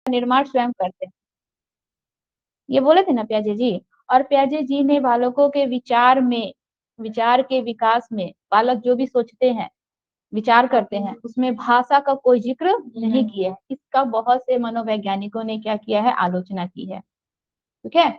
निर्माण स्वयं करते हैं। ये बोले थे ना प्याजे जी। और प्याजे जी ने बालकों के विचार के विकास में बालक जो भी सोचते हैं, विचार करते हैं, उसमें भाषा का कोई जिक्र नहीं किया है। इसका बहुत से मनोवैज्ञानिकों ने क्या किया है, आलोचना की है। ठीक है,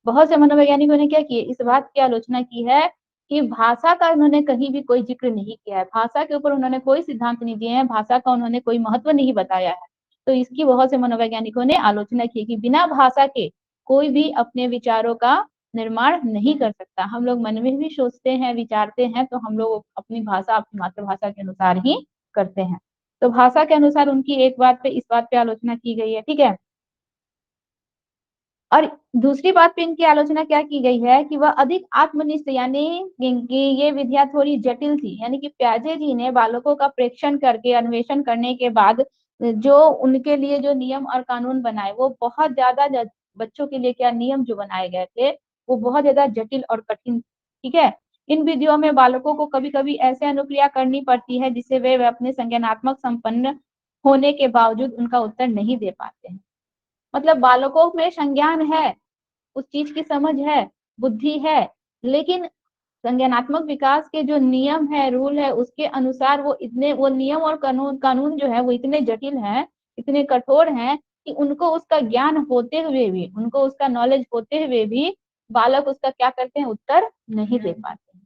बहुत से मनोवैज्ञानिकों ने क्या किया, इस बात की आलोचना की है कि भाषा का उन्होंने कहीं भी कोई जिक्र नहीं किया है, भाषा के ऊपर उन्होंने कोई सिद्धांत नहीं दिए हैं, भाषा का उन्होंने कोई महत्व नहीं बताया है। तो इसकी बहुत से मनोवैज्ञानिकों ने आलोचना की कि बिना भाषा के कोई भी अपने विचारों का निर्माण नहीं कर सकता। हम लोग मन में भी सोचते हैं, विचारते हैं, तो हम लोग अपनी भाषा, अपनी मातृभाषा के अनुसार ही करते हैं। तो भाषा के अनुसार उनकी एक बात पे, इस बात पे आलोचना की गई है। ठीक है, और दूसरी बात पे इनकी आलोचना क्या की गई है कि वह अधिक आत्मनिष्ठ, यानी कि ये विधियां थोड़ी जटिल थी। यानी कि प्याजे जी ने बालकों का प्रेक्षण करके, अन्वेषण करने के बाद जो उनके लिए जो नियम और कानून बनाए, वो बहुत ज्यादा बच्चों के लिए क्या नियम जो बनाए गए थे, वो बहुत ज्यादा जटिल और कठिन। ठीक है, इन विधियों में बालकों को कभी कभी ऐसे अनुक्रिया करनी पड़ती है जिससे वे अपने संज्ञानात्मक संपन्न होने के बावजूद उनका उत्तर नहीं दे पाते हैं। मतलब बालकों में संज्ञान है, उस चीज की समझ है, बुद्धि है, लेकिन संज्ञानात्मक विकास के जो नियम है, रूल है, उसके अनुसार वो नियम और कानून जो है वो इतने जटिल हैं, इतने कठोर हैं कि उनको उसका ज्ञान होते हुए भी, उनको उसका नॉलेज होते हुए भी बालक उसका क्या करते हैं, उत्तर नहीं दे पाते हैं।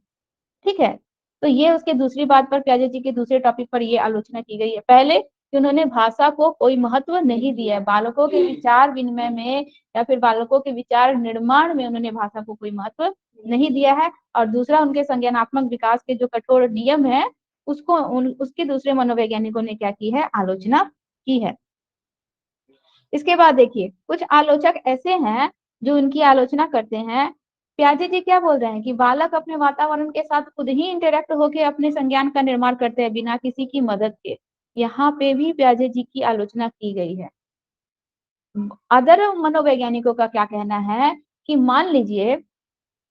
ठीक है, तो ये उसके दूसरी बात पर, प्याजे जी के दूसरे टॉपिक पर ये आलोचना की गई है। पहले कि उन्होंने भाषा को कोई महत्व नहीं दिया है, बालकों के विचार विनिमय में या फिर बालकों के विचार निर्माण में उन्होंने भाषा को कोई महत्व नहीं दिया है। और दूसरा, उनके संज्ञानात्मक विकास के जो कठोर नियम है, उसके दूसरे मनोवैज्ञानिकों ने क्या की है, आलोचना की है। इसके बाद देखिए, कुछ आलोचक ऐसे हैं जो उनकी आलोचना करते हैं। प्याजे जी क्या बोल रहे हैं कि बालक अपने वातावरण के साथ खुद ही इंटरेक्ट होकर अपने संज्ञान का निर्माण करते हैं बिना किसी की मदद के। यहाँ पे भी प्याजे जी की आलोचना की गई है। अदर मनोवैज्ञानिकों का क्या कहना है कि मान लीजिए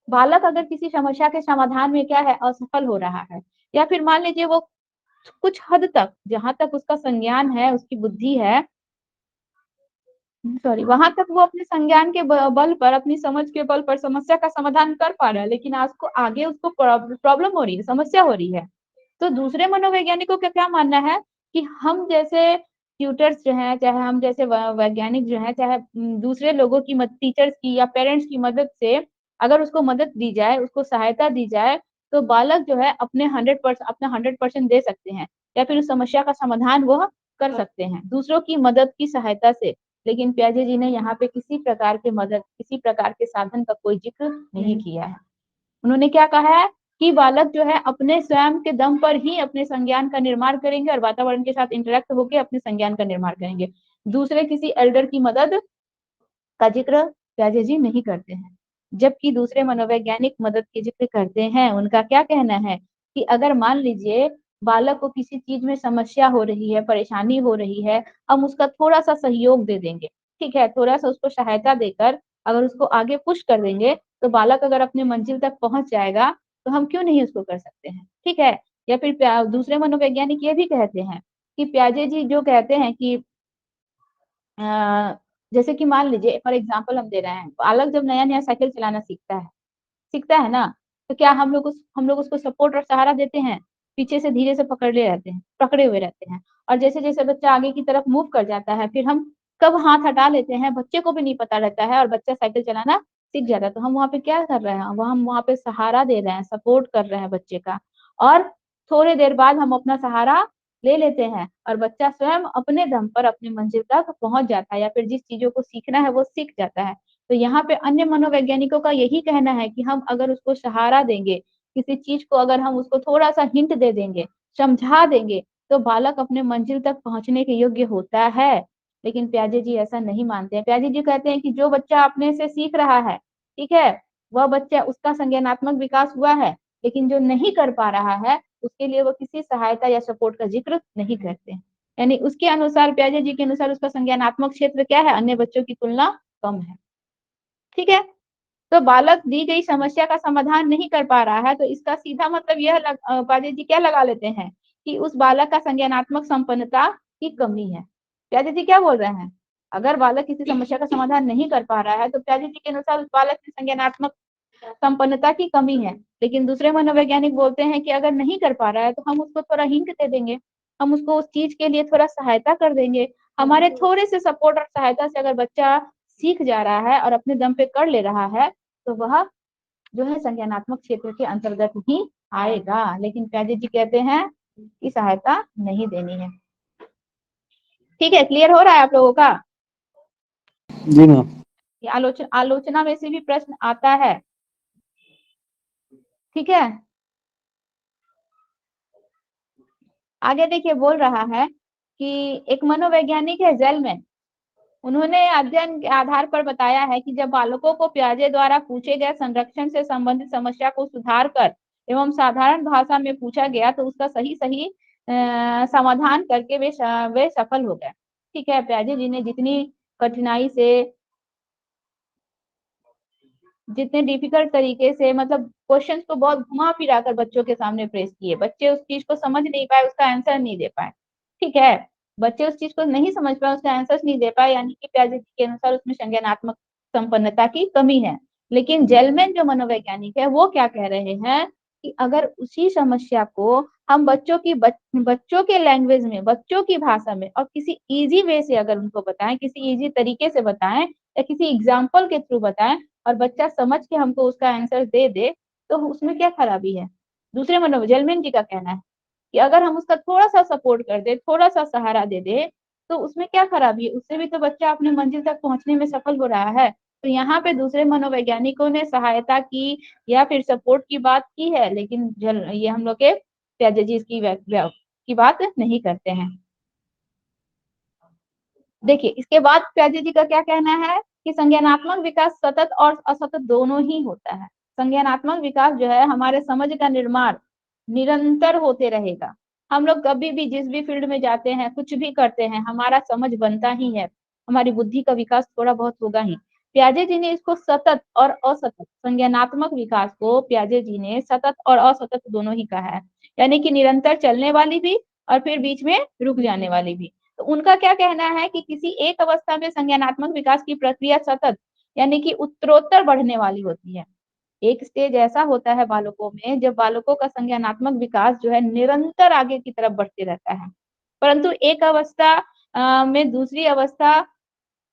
बालक अगर किसी समस्या के समाधान में क्या है, असफल हो रहा है, या फिर मान लीजिए वो कुछ हद तक, जहां तक उसका संज्ञान है, उसकी बुद्धि है, सॉरी, वहां तक वो अपने संज्ञान के बल पर, अपनी समझ के बल पर समस्या का समाधान कर पा रहा है, लेकिन आज को आगे उसको प्रॉब्लम हो रही है, समस्या हो रही है। तो दूसरे मनोवैज्ञानिकों का क्या मानना है कि हम जैसे ट्यूटर्स जो हैं, चाहे हम जैसे वैज्ञानिक जो हैं, चाहे दूसरे लोगों की मदद, टीचर्स की या पेरेंट्स की मदद से अगर उसको मदद दी जाए, उसको सहायता दी जाए, तो बालक जो है अपने 100% अपना 100% दे सकते हैं, या फिर उस समस्या का समाधान वह कर सकते हैं दूसरों की मदद की सहायता से। लेकिन प्याजे जी ने यहाँ पे किसी प्रकार के मदद, किसी प्रकार के साधन का कोई जिक्र नहीं किया है। उन्होंने क्या कहा है कि बालक जो है अपने स्वयं के दम पर ही अपने संज्ञान का निर्माण करेंगे और वातावरण के साथ इंटरेक्ट होकर अपने संज्ञान का निर्माण करेंगे। दूसरे किसी एल्डर की मदद का जिक्र प्याजे जी नहीं करते हैं। जबकि दूसरे मनोवैज्ञानिक मदद की जिक्र करते हैं। उनका क्या कहना है कि अगर मान लीजिए बालक को किसी चीज में समस्या हो रही है, परेशानी हो रही है, हम उसका थोड़ा सा सहयोग दे देंगे, ठीक है, थोड़ा सा उसको सहायता देकर अगर उसको आगे पुश कर देंगे, तो बालक अगर अपने मंजिल तक पहुंच जाएगा, तो हम क्यों नहीं उसको कर सकते हैं। ठीक है, या फिर दूसरे मनोवैज्ञानिक ये भी कहते हैं कि प्याजे जी जो कहते हैं कि जैसे कि मान लीजिए फॉर एग्जांपल हम दे रहे हैं, बालक जब नया नया साइकिल चलाना सीखता है ना, तो क्या हम लोग उसको सपोर्ट और सहारा देते हैं, पीछे से धीरे से पकड़े हुए रहते हैं। और जैसे जैसे बच्चा आगे की तरफ मूव कर जाता है, फिर हम कब हाथ हटा लेते हैं, बच्चे को भी नहीं पता रहता है, और बच्चा साइकिल चलाना सीख जाता है। तो हम वहाँ पे क्या कर रहे हैं, हम वहाँ पे सहारा दे रहे हैं, सपोर्ट कर रहे हैं बच्चे का। और थोड़ी देर बाद हम अपना सहारा ले लेते हैं और बच्चा स्वयं अपने दम पर अपनी मंजिल तक पहुंच जाता है, या फिर जिस चीजों को सीखना है वो सीख जाता है। तो यहाँ पे अन्य मनोवैज्ञानिकों का यही कहना है कि हम अगर उसको सहारा देंगे, किसी चीज को अगर हम उसको थोड़ा सा हिंट दे देंगे, समझा देंगे, तो बालक अपने मंजिल तक पहुंचने के योग्य होता है। लेकिन प्याजे जी ऐसा नहीं मानते हैं। प्याजे जी कहते हैं कि जो बच्चा अपने से सीख रहा है, ठीक है, वह बच्चा, उसका संज्ञानात्मक विकास हुआ है, लेकिन जो नहीं कर पा रहा है, उसके लिए वो किसी सहायता या सपोर्ट का जिक्र नहीं करते हैं। यानी उसके अनुसार, प्याजे जी के अनुसार, उसका संज्ञानात्मक क्षेत्र क्या है, अन्य बच्चों की तुलना कम है। ठीक है, तो बालक दी गई समस्या का समाधान नहीं कर पा रहा है, तो इसका सीधा मतलब यह प्याजे जी क्या लगा लेते हैं कि उस बालक का संज्ञानात्मक संपन्नता की कमी है। प्याजे जी क्या बोल रहे हैं, अगर बालक किसी समस्या का समाधान नहीं कर पा रहा है तो प्याजे जी के अनुसार उस बालक में संज्ञानात्मक संपन्नता की कमी है। लेकिन दूसरे मनोवैज्ञानिक बोलते हैं कि अगर नहीं कर पा रहा है तो हम उसको थोड़ा हिंट दे देंगे, हम उसको उस चीज के लिए थोड़ा सहायता कर देंगे। हमारे थोड़े से सपोर्ट और सहायता से अगर बच्चा सीख जा रहा है और अपने दम पे कर ले रहा है तो वह जो है संज्ञानात्मक क्षेत्र के अंतर्गत ही आएगा। लेकिन प्याजे जी कहते हैं कि सहायता नहीं देनी है। ठीक है, क्लियर हो रहा है आप लोगों का? जी मैम। ये आलोचना में से भी प्रश्न आता है। ठीक है, आगे देखिए बोल रहा है कि एक मनोवैज्ञानिक है जेलमैन, उन्होंने अध्ययन के आधार पर बताया है कि जब बालकों को प्याजे द्वारा पूछे गए संरक्षण से संबंधित समस्या को सुधार कर एवं साधारण भाषा में पूछा गया तो उसका सही सही समाधान करके वे सफल हो गए। ठीक है, प्याजे जी ने जितनी कठिनाई से, जितने डिफिकल्ट तरीके से, मतलब क्वेश्चंस को बहुत घुमा फिरा कर बच्चों के सामने प्रेस किए, बच्चे उस चीज को समझ नहीं पाए, उसका आंसर नहीं दे पाए। ठीक है, बच्चे उस चीज को नहीं समझ पाए, उसका आंसर नहीं दे पाए, यानी कि प्याजे जी के अनुसार उसमें संज्ञानात्मक संपन्नता की कमी है। लेकिन जेलमैन जो मनोवैज्ञानिक है वो क्या कह रहे हैं कि अगर उसी समस्या को हम बच्चों के लैंग्वेज में, बच्चों की भाषा में और किसी इजी वे से अगर उनको बताएं, किसी इजी तरीके से बताएं या किसी एग्जाम्पल के थ्रू बताएं और बच्चा समझ के हमको उसका आंसर दे दे तो उसमें क्या खराबी है। दूसरे मनोजेलमेन जी का कहना है कि अगर हम उसका थोड़ा सा सपोर्ट कर दे, थोड़ा सा सहारा दे दे तो उसमें क्या खराबी है, उससे भी तो बच्चा अपने मंजिल तक पहुंचने में सफल हो रहा है। तो यहाँ पे दूसरे मनोवैज्ञानिकों ने सहायता की या फिर सपोर्ट की बात की है, लेकिन ये हम लोग के प्याजे जी की बात नहीं करते हैं। देखिए इसके बाद प्याजे जी का क्या कहना है कि संज्ञानात्मक विकास सतत और असतत दोनों ही होता है। संज्ञानात्मक विकास जो है हमारे समझ का निर्माण निरंतर होते रहेगा। हम लोग कभी भी जिस भी फील्ड में जाते हैं, कुछ भी करते हैं, हमारा समझ बनता ही है, हमारी बुद्धि का विकास थोड़ा बहुत होगा ही। प्याजे जी ने इसको सतत और असतत, संज्ञानात्मक विकास को प्याजे जी ने सतत और असतत दोनों ही कहा है, यानी कि निरंतर चलने वाली भी और फिर बीच में रुक जाने वाली भी। तो उनका क्या कहना है कि किसी एक अवस्था में संज्ञानात्मक विकास की प्रक्रिया सतत यानी कि उत्तरोत्तर बढ़ने वाली होती है। एक स्टेज ऐसा होता है बालकों में जब बालकों का संज्ञानात्मक विकास जो है निरंतर आगे की तरफ बढ़ते रहता है, परंतु एक अवस्था में दूसरी अवस्था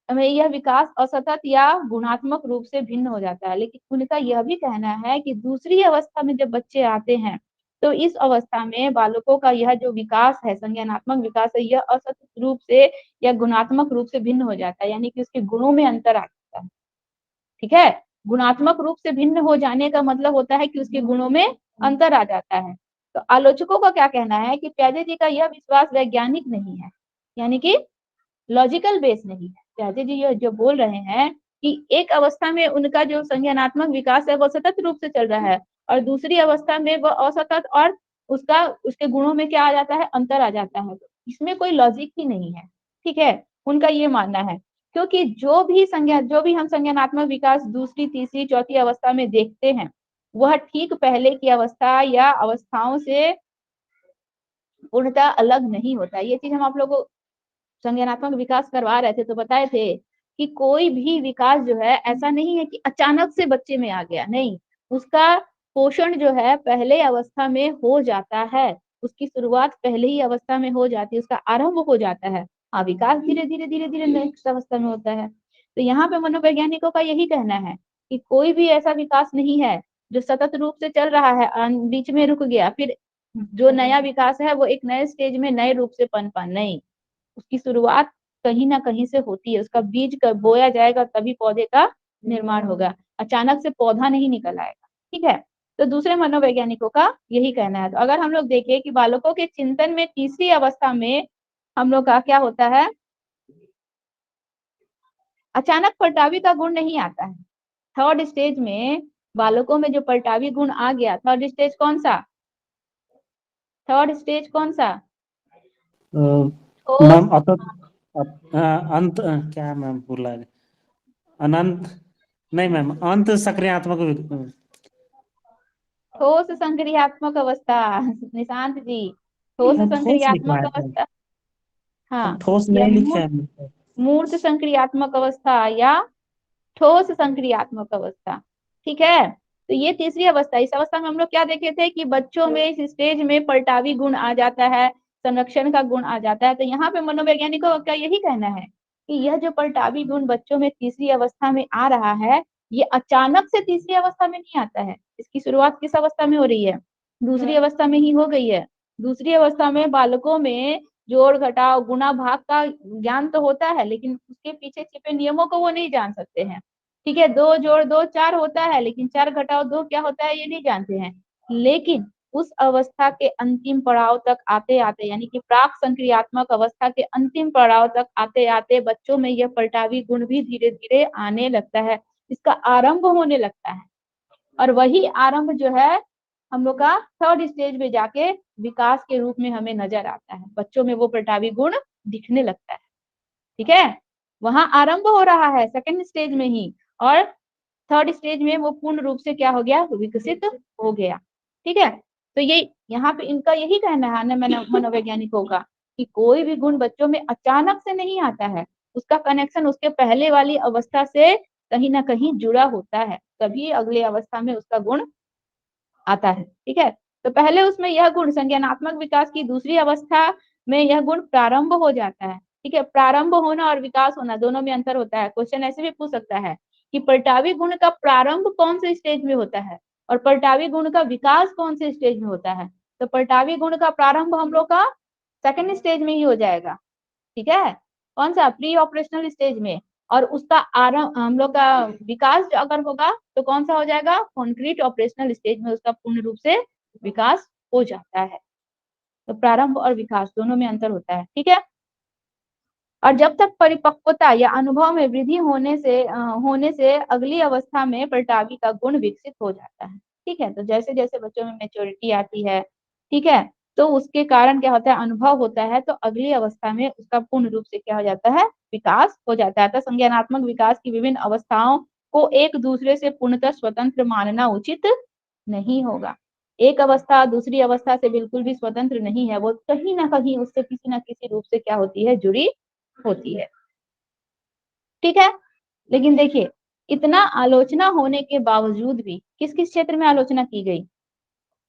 में यह विकास असतत या गुणात्मक रूप से भिन्न हो जाता है। लेकिन उनका यह भी कहना है कि दूसरी अवस्था में जब बच्चे आते हैं तो इस अवस्था में बालकों का यह जो विकास है, संज्ञानात्मक विकास है, यह असतत रूप से या गुणात्मक रूप से भिन्न हो जाता है, यानी कि उसके गुणों में अंतर आ जाता है। ठीक है, गुणात्मक रूप से भिन्न हो जाने का मतलब होता है कि उसके गुणों में अंतर आ जाता है। तो आलोचकों का क्या कहना है कि प्याजे जी का यह विश्वास वैज्ञानिक नहीं है, यानी कि लॉजिकल बेस नहीं है। प्याजे जी ये जो बोल रहे हैं कि एक अवस्था में उनका जो संज्ञानात्मक विकास है वो सतत रूप से चल रहा है और दूसरी अवस्था में वो असतत और उसके गुणों में क्या आ जाता है, अंतर आ जाता है। तो इसमें कोई लॉजिक ही नहीं है। ठीक है, उनका ये मानना है, क्योंकि जो भी हम संज्ञानात्मक विकास दूसरी तीसरी चौथी अवस्था में देखते हैं वह ठीक पहले की अवस्था या अवस्थाओं से पूर्णतः अलग नहीं होता। ये चीज हम आप लोगों को संज्ञानात्मक विकास करवा रहे थे तो बताए थे कि कोई भी विकास जो है ऐसा नहीं है कि अचानक से बच्चे में आ गया, नहीं, उसका पोषण जो है पहले अवस्था में हो जाता है, उसकी शुरुआत पहले ही अवस्था में हो जाती है, उसका आरंभ हो जाता है। हाँ, विकास धीरे धीरे नेक्स्ट अवस्था में होता है। तो यहाँ पे मनोवैज्ञानिकों का यही कहना है कि कोई भी ऐसा विकास नहीं है जो सतत रूप से चल रहा है बीच में रुक गया, फिर जो नया विकास है वो एक नए स्टेज में नए रूप से पनपा, नहीं, उसकी शुरुआत कहीं ना कहीं से होती है, उसका बीज का बोया जाएगा तभी पौधे का निर्माण होगा, अचानक से पौधा नहीं निकल आएगा। ठीक है, तो दूसरे मनोवैज्ञानिकों का यही कहना है। तो अगर हम लोग देखें कि बालकों के चिंतन में तीसरी अवस्था में हम लोग का क्या होता है, अचानक पलटावी का गुण नहीं आता है। थर्ड स्टेज में बालकों में जो पलटावी गुण आ गया, थर्ड स्टेज कौन सा, थर्ड स्टेज कौन सा, मैम अंत क्या मैम बोला, अनंत नहीं मैम, अंत सक्रियात्मक ठोस संक्रियात्मक अवस्था। निशांत जी, ठोस ठोस लिखा संक्रियात्मक है, अवस्था, हाँ, ठोस या नहीं लिखा है। मूर्त संक्रियात्मक अवस्था या ठोस संक्रियात्मक अवस्था। ठीक है, तो ये तीसरी अवस्था। इस अवस्था में हम लोग क्या देखे थे कि बच्चों में इस स्टेज में पलटावी गुण आ जाता है, संरक्षण का गुण आ जाता है। तो यहाँ पे मनोवैज्ञानिकों का यही कहना है कि यह जो पलटावी गुण बच्चों में तीसरी अवस्था में आ रहा है, ये अचानक से तीसरी अवस्था में नहीं आता है। इसकी शुरुआत किस अवस्था में हो रही है? दूसरी अवस्था में ही हो गई है। दूसरी अवस्था में बालकों में जोड़ घटाव गुणा भाग का ज्ञान तो होता है, लेकिन उसके पीछे छिपे नियमों को वो नहीं जान सकते हैं। ठीक है, 2 जोड़ 2 4 होता है, लेकिन 4 घटाओ 2 क्या होता है ये नहीं जानते हैं। लेकिन उस अवस्था के अंतिम पड़ाव तक आते आते, यानी कि प्राक संक्रियात्मक अवस्था के अंतिम पड़ाव तक आते आते बच्चों में यह पलटावी गुण भी धीरे धीरे आने लगता है, इसका आरंभ होने लगता है। और वही आरंभ जो है हम लोग का थर्ड स्टेज में जाके विकास के रूप में हमें नजर आता है, बच्चों में वो पलटावी गुण दिखने लगता है। ठीक है, वहां आरंभ हो रहा है सेकंड स्टेज में ही, और थर्ड स्टेज में वो पूर्ण रूप से क्या हो गया? विकसित हो गया। ठीक है, तो ये यहाँ पे इनका यही कहना है मनोवैज्ञानिकों का कि कोई भी गुण बच्चों में अचानक से नहीं आता है, उसका कनेक्शन उसके पहले वाली अवस्था से कहीं ना कहीं जुड़ा होता है, तभी अगले अवस्था में उसका गुण आता है। ठीक है, तो पहले उसमें यह गुण संज्ञानात्मक विकास की दूसरी अवस्था में यह गुण प्रारंभ हो जाता है। ठीक है, प्रारंभ होना और विकास होना दोनों में अंतर होता है। क्वेश्चन ऐसे भी पूछ सकता है कि पलटावी गुण का प्रारंभ कौन से स्टेज में होता है और पलटावी गुण का विकास कौन से स्टेज में होता है। तो पलटावी गुण का प्रारंभ हम लोग का सेकंड स्टेज में ही हो जाएगा। ठीक है, कौन सा? प्री ऑपरेशनल स्टेज में। और उसका आरंभ हम लोग का विकास जो अगर होगा तो कौन सा हो जाएगा? कॉन्क्रीट ऑपरेशनल स्टेज में उसका पूर्ण रूप से विकास हो जाता है। तो प्रारंभ और विकास दोनों में अंतर होता है। ठीक है, और जब तक परिपक्वता या अनुभव में वृद्धि होने से अगली अवस्था में पलटावी का गुण विकसित हो जाता है। ठीक है, तो जैसे जैसे बच्चों में मेच्योरिटी आती है, ठीक है, तो उसके कारण क्या होता है? अनुभव होता है, तो अगली अवस्था में उसका पूर्ण रूप से क्या हो जाता है? विकास हो जाता है। तो संज्ञानात्मक विकास की विभिन्न अवस्थाओं को एक दूसरे से पूर्णतः स्वतंत्र मानना उचित नहीं होगा। एक अवस्था दूसरी अवस्था से बिल्कुल भी स्वतंत्र नहीं है, वो कहीं ना कहीं उससे किसी ना किसी रूप से क्या होती है? जुड़ी होती है। ठीक है, लेकिन देखिए इतना आलोचना होने के बावजूद भी किस किस क्षेत्र में आलोचना की गई?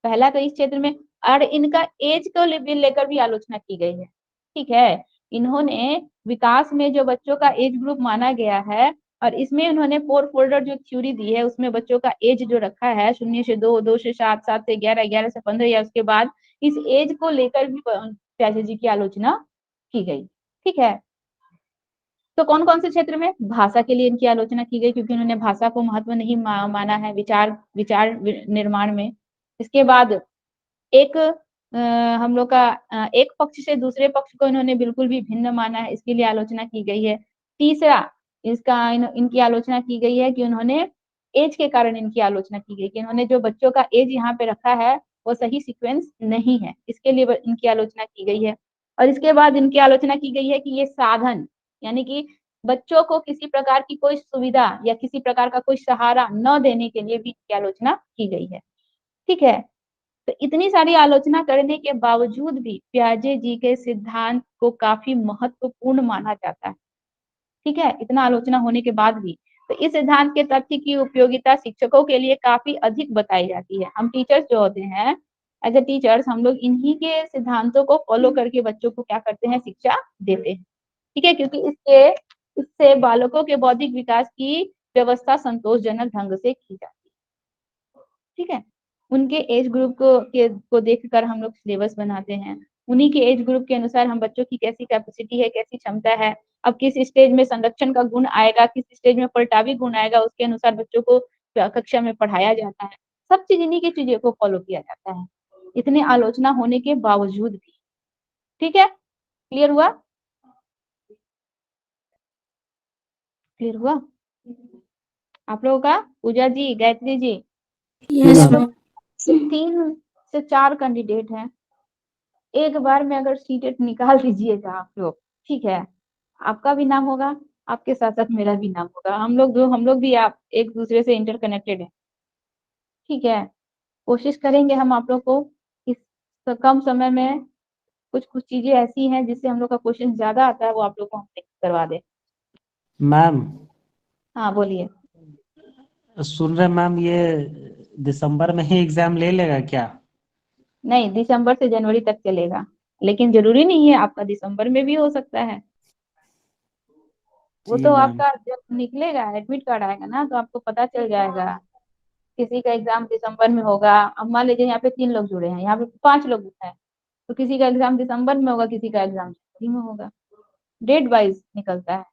पहला तो इस क्षेत्र में, और इनका एज को लेकर भी आलोचना की गई है। ठीक है, इन्होंने विकास में जो बच्चों का एज ग्रुप माना गया है, और इसमें उन्होंने 4 फोल्डर जो थ्योरी दी है उसमें बच्चों का एज जो रखा है 0 से 2, 2 से 7, 7 से 11, 11 से 15 या उसके बाद, इस एज को लेकर भी प्याजे जी की आलोचना की गई। ठीक है, तो कौन कौन से क्षेत्र में? भाषा के लिए इनकी आलोचना की गई, क्योंकि उन्होंने भाषा को महत्व नहीं माना है विचार विचार निर्माण में। इसके बाद एक हम लोग का एक पक्ष से दूसरे पक्ष को इन्होंने बिल्कुल भी भिन्न माना है, इसके लिए आलोचना की गई है। तीसरा, इनकी आलोचना की गई है कि उन्होंने एज के कारण इनकी आलोचना की गई कि इन्होंने जो बच्चों का एज यहाँ पे रखा है वो सही सीक्वेंस नहीं है, इसके लिए इनकी आलोचना की गई है। और इसके बाद इनकी आलोचना की गई है कि ये साधन, यानी कि बच्चों को किसी प्रकार की कोई सुविधा या किसी प्रकार का कोई सहारा न देने के लिए भी इनकी आलोचना की गई है। ठीक है, तो इतनी सारी आलोचना करने के बावजूद भी प्याजे जी के सिद्धांत को काफी महत्वपूर्ण माना जाता है। ठीक है, इतना आलोचना होने के बाद भी, तो इस सिद्धांत के तथ्य की उपयोगिता शिक्षकों के लिए काफी अधिक बताई जाती है। हम टीचर्स जो होते हैं, एज ए टीचर्स हम लोग इन्हीं के सिद्धांतों को फॉलो करके बच्चों को क्या करते हैं? शिक्षा देते हैं। ठीक है, क्योंकि इससे बालकों के बौद्धिक विकास की व्यवस्था संतोषजनक ढंग से की जाती है। ठीक है, उनके एज ग्रुप को देखकर हम लोग सिलेबस बनाते हैं। उन्हीं के एज ग्रुप के अनुसार हम बच्चों की कैसी कैपेसिटी है, कैसी क्षमता है, अब किस स्टेज में संरक्षण का गुण आएगा, किस स्टेज में पलटावी गुण आएगा, उसके अनुसार बच्चों को कक्षा में पढ़ाया जाता है। सब चीज इन्हीं की चीजों को फॉलो किया जाता है, इतने आलोचना होने के बावजूद भी। ठीक है, क्लियर हुआ? क्लियर हुआ आप लोगों का? पूजा जी, गायत्री जी, यस मैम। 3 से 4 कैंडिडेट हैं, एक बार में अगर सीटेट निकाल दीजिएगा आप लोग, ठीक है, आपका भी नाम होगा, आपके साथ साथ मेरा भी नाम होगा। हम लोग भी आप एक दूसरे से इंटरकनेक्टेड है। ठीक है, कोशिश करेंगे हम आप लोग को इस कम समय में कुछ कुछ चीजें ऐसी हैं जिससे हम लोग का क्वेश्चन ज्यादा आता है वो आप लोग को हम करवा दें। मैम हाँ बोलिए। सुन रहे मैम, ये दिसंबर में ही एग्जाम ले लेगा क्या? नहीं, दिसंबर से जनवरी तक चलेगा, लेकिन जरूरी नहीं है, आपका दिसंबर में भी हो सकता है। वो जी तो मैम। आपका जब निकलेगा, एडमिट कार्ड आएगा ना, तो आपको पता चल जाएगा। किसी का एग्जाम दिसंबर में होगा। अब मान लीजिए यहाँ पे 3 लोग जुड़े हैं, यहाँ पे 5 लोग हैं, तो किसी का एग्जाम दिसंबर में होगा, किसी का एग्जाम जनवरी में होगा। डेट वाइज निकलता है।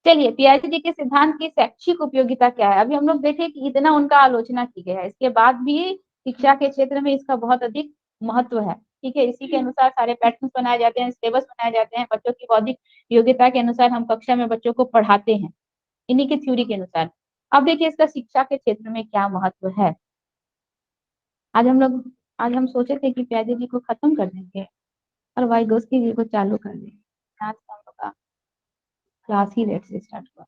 चलिए, पियाजे जी के सिद्धांत की शैक्षिक उपयोगिता क्या है। अभी हम लोग देखें कि इतना उनका आलोचना की गई है, इसके बाद भी शिक्षा के क्षेत्र में इसका बहुत अधिक महत्व है। ठीक है, इसी के अनुसार सारे पैटर्न बनाए जाते हैं, सिलेबस बनाए जाते हैं, बच्चों की बौद्धिक योग्यता के अनुसार हम कक्षा में बच्चों को पढ़ाते हैं, इन्हीं की थ्योरी के अनुसार। अब देखिए इसका शिक्षा के क्षेत्र में क्या महत्व है। आज हम लोग आज हम सोचे थे कि प्याजे जी को खत्म कर देंगे और वाइगोस्की जी को चालू कर देंगे। आज हम लोग का क्लास ही लेट से स्टार्ट हुआ।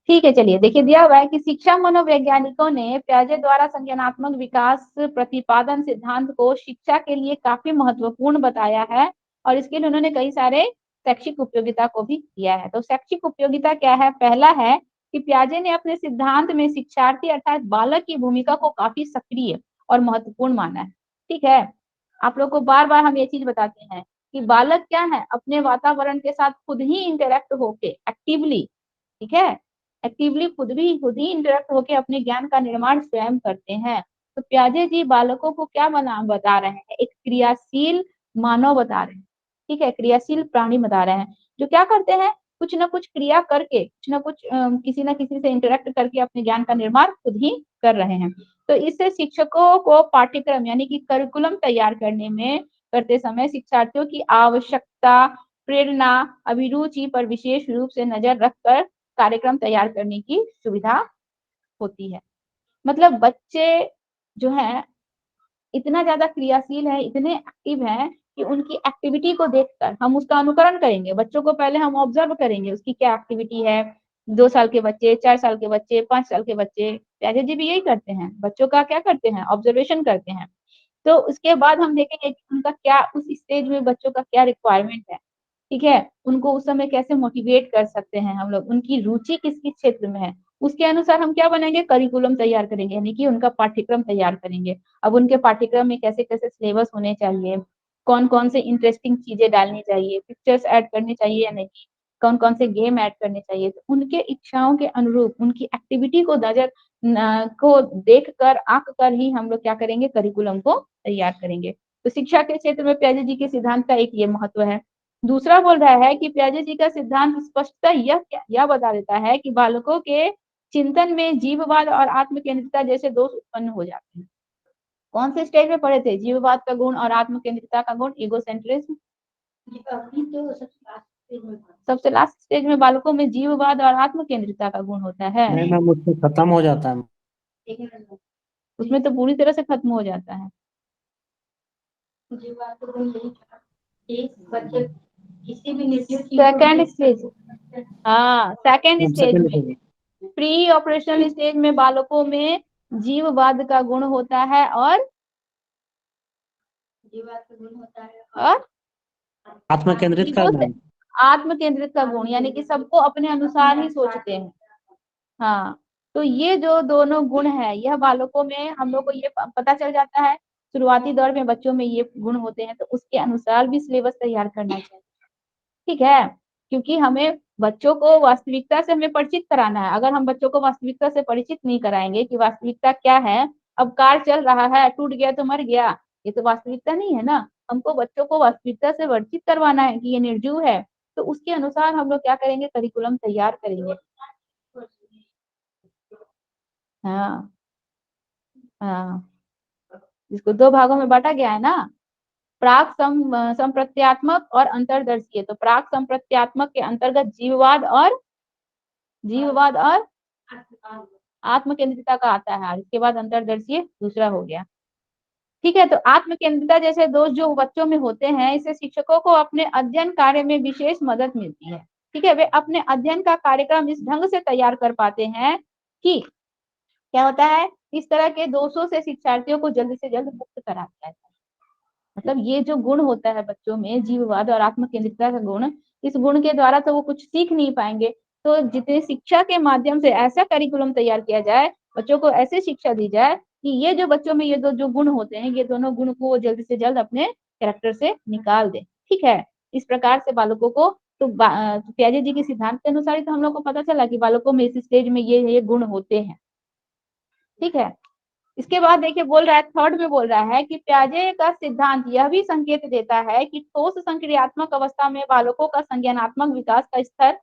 ठीक है, चलिए देखिए, दिया हुआ है कि शिक्षा मनोवैज्ञानिकों ने प्याजे द्वारा संज्ञानात्मक विकास प्रतिपादन सिद्धांत को शिक्षा के लिए काफी महत्वपूर्ण बताया है, और इसके लिए उन्होंने कई सारे शैक्षिक उपयोगिता को भी दिया है। तो शैक्षिक उपयोगिता क्या है? पहला है कि प्याजे ने अपने सिद्धांत में शिक्षार्थी अर्थात बालक की भूमिका को काफी सक्रिय और महत्वपूर्ण माना है। ठीक है, आप लोग को बार बार हम ये चीज बताते हैं कि बालक क्या है, अपने वातावरण के साथ खुद ही इंटरेक्ट होके एक्टिवली, ठीक है, एक्टिवली खुद ही इंटरेक्ट होकर अपने ज्ञान का निर्माण स्वयं करते हैं। तो प्याजे जी बालकों को क्या बता रहे हैं? एक क्रियाशील मानव बता रहे हैं। ठीक है, क्रियाशील प्राणी बता रहे हैं, जो क्या करते हैं, कुछ ना कुछ क्रिया करके, कुछ ना कुछ किसी ना किसी से इंटरेक्ट करके अपने ज्ञान का निर्माण खुद ही कर रहे हैं। तो इससे शिक्षकों को पाठ्यक्रम यानी कि करिकुलम तैयार करते समय शिक्षार्थियों की आवश्यकता, प्रेरणा, अभिरुचि पर विशेष रूप से नजर रखकर कार्यक्रम तैयार करने की सुविधा होती है। मतलब बच्चे जो है इतना ज्यादा क्रियाशील है, इतने एक्टिव है कि उनकी एक्टिविटी को देखकर हम उसका अनुकरण करेंगे। बच्चों को पहले हम ऑब्जर्व करेंगे, उसकी क्या एक्टिविटी है। 2 साल के बच्चे, 4 साल के बच्चे, 5 साल के बच्चे, प्याजे जी भी यही करते हैं, बच्चों का क्या करते हैं, ऑब्जर्वेशन करते हैं। तो उसके बाद हम देखेंगे कि उनका क्या, उस स्टेज में बच्चों का क्या रिक्वायरमेंट है। ठीक है, उनको उस समय कैसे मोटिवेट कर सकते हैं हम लोग, उनकी रुचि किस किस क्षेत्र में है, उसके अनुसार हम क्या बनेंगे, करिकुलम तैयार करेंगे, यानी कि उनका पाठ्यक्रम तैयार करेंगे। अब उनके पाठ्यक्रम में कैसे कैसे सिलेबस होने चाहिए, कौन कौन से इंटरेस्टिंग चीजें डालनी चाहिए, पिक्चर्स ऐड करनी चाहिए या नहीं, कौन कौन से गेम ऐड करने चाहिए, तो उनके इच्छाओं के अनुरूप उनकी एक्टिविटी को को देख कर आंक कर ही हम लोग क्या करेंगे, करिकुलम को तैयार करेंगे। तो शिक्षा के क्षेत्र में प्याजे जी के सिद्धांत का एक ये महत्व है। दूसरा बोल रहा है कि प्याजे जी का सिद्धांत स्पष्टता यह बता देता है कि बालकों के चिंतन में जीववाद और आत्मकेंद्रिता जैसे दोष उत्पन्न हो जाते हैं। कौन से स्टेज में पढ़े थे? जीववाद का गुण और आत्मकेंद्रिता का गुण, इगोसेंट्रिज्म। सबसे लास्ट स्टेज में बालकों में जीववाद और आत्मकेंद्रिता का गुण होता है। नहीं मैम, उससे खत्म हो जाता है। उसमें तो पूरी तरह से खत्म हो जाता है। सेकेंड स्टेज, हाँ सेकेंड स्टेज सेकंड में, प्री ऑपरेशनल स्टेज में बालकों में जीववाद का गुण होता है और आत्मकेंद्रित का मैम। आत्म केंद्रित का गुण, यानी कि सबको अपने अनुसार ही सोचते हैं। हाँ, तो ये जो दोनों गुण है, यह बालकों में हम लोग को ये पता चल जाता है। शुरुआती दौर में बच्चों में ये गुण होते हैं, तो उसके अनुसार भी सिलेबस तैयार करना चाहिए। ठीक है, क्योंकि हमें बच्चों को वास्तविकता से हमें परिचित कराना है। अगर हम बच्चों को वास्तविकता से परिचित नहीं कराएंगे कि वास्तविकता क्या है, अब कार चल रहा है, टूट गया तो मर गया, ये तो वास्तविकता नहीं है ना। हमको बच्चों को वास्तविकता से परिचित करवाना है कि ये निर्जीव है, तो उसके अनुसार हम लोग क्या करेंगे, करिकुलम तैयार करेंगे। हाँ हाँ, इसको 2 भागों में बांटा गया है ना, प्राक संप्रत्यात्मक और अंतर्दर्शीय। तो प्राक संप्रत्यात्मक के अंतर्गत जीववाद और आत्मकेंद्रिता का आता है, इसके बाद अंतर्दर्शीय दूसरा हो गया। ठीक है, तो आत्मकेंद्रिता जैसे दोष जो बच्चों में होते हैं, इससे शिक्षकों को अपने अध्ययन कार्य में विशेष मदद मिलती है। ठीक है, वे अपने अध्ययन का कार्यक्रम इस ढंग से तैयार कर पाते हैं कि क्या होता है, इस तरह के दोषों से शिक्षार्थियों को जल्द से जल्द मुक्त करा दिया जाए। मतलब ये जो गुण होता है बच्चों में, जीववाद और आत्म केंद्रितता का गुण, इस गुण के द्वारा तो वो कुछ सीख नहीं पाएंगे। तो जितने शिक्षा के माध्यम से ऐसा करिकुलम तैयार किया जाए, बच्चों को ऐसे शिक्षा दी जाए कि ये जो बच्चों में ये दो जो गुण होते हैं, ये दोनों गुण को वो जल्द से जल्द अपने कैरेक्टर से निकाल दे। ठीक है, इस प्रकार से बालकों को तो पियाजे जी के सिद्धांत के अनुसार ही तो हम लोग को पता चला कि बालकों में इस स्टेज में ये गुण होते हैं। ठीक है, इसके बाद देखिए बोल रहा है, थर्ड में बोल रहा है कि पियाजे का सिद्धांत यह भी संकेत देता है कि ठोस संक्रियात्मक अवस्था में बालकों का संज्ञानात्मक विकास का स्तर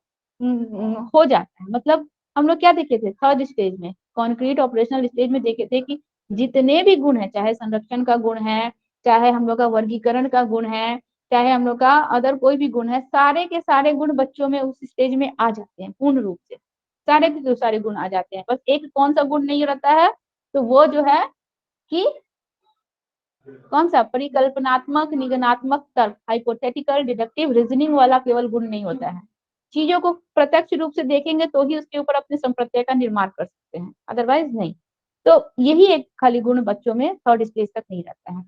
हो जाता है। मतलब हम लोग क्या देखे थे थर्ड स्टेज में, कॉन्क्रीट ऑपरेशनल स्टेज में देखे थे कि जितने भी गुण है, चाहे संरक्षण का गुण है, चाहे हम लोग का वर्गीकरण का गुण है, चाहे हम लोग का अदर कोई भी गुण है, सारे के सारे गुण बच्चों में उस स्टेज में आ जाते हैं पूर्ण रूप से, सारे के सारे गुण आ जाते हैं। बस एक कौन सा गुण नहीं रहता है, तो वो जो है कि कौन सा परिकल्पनात्मक निगमनात्मक तर्क, हाइपोथेटिकल डिडक्टिव रीजनिंग वाला केवल गुण नहीं होता है। चीजों को प्रत्यक्ष रूप से देखेंगे तो ही उसके ऊपर अपने संप्रत्यय का निर्माण कर सकते हैं, अदरवाइज नहीं। तो यही एक खाली गुण बच्चों में थर्ड स्टेज तक नहीं रहता है।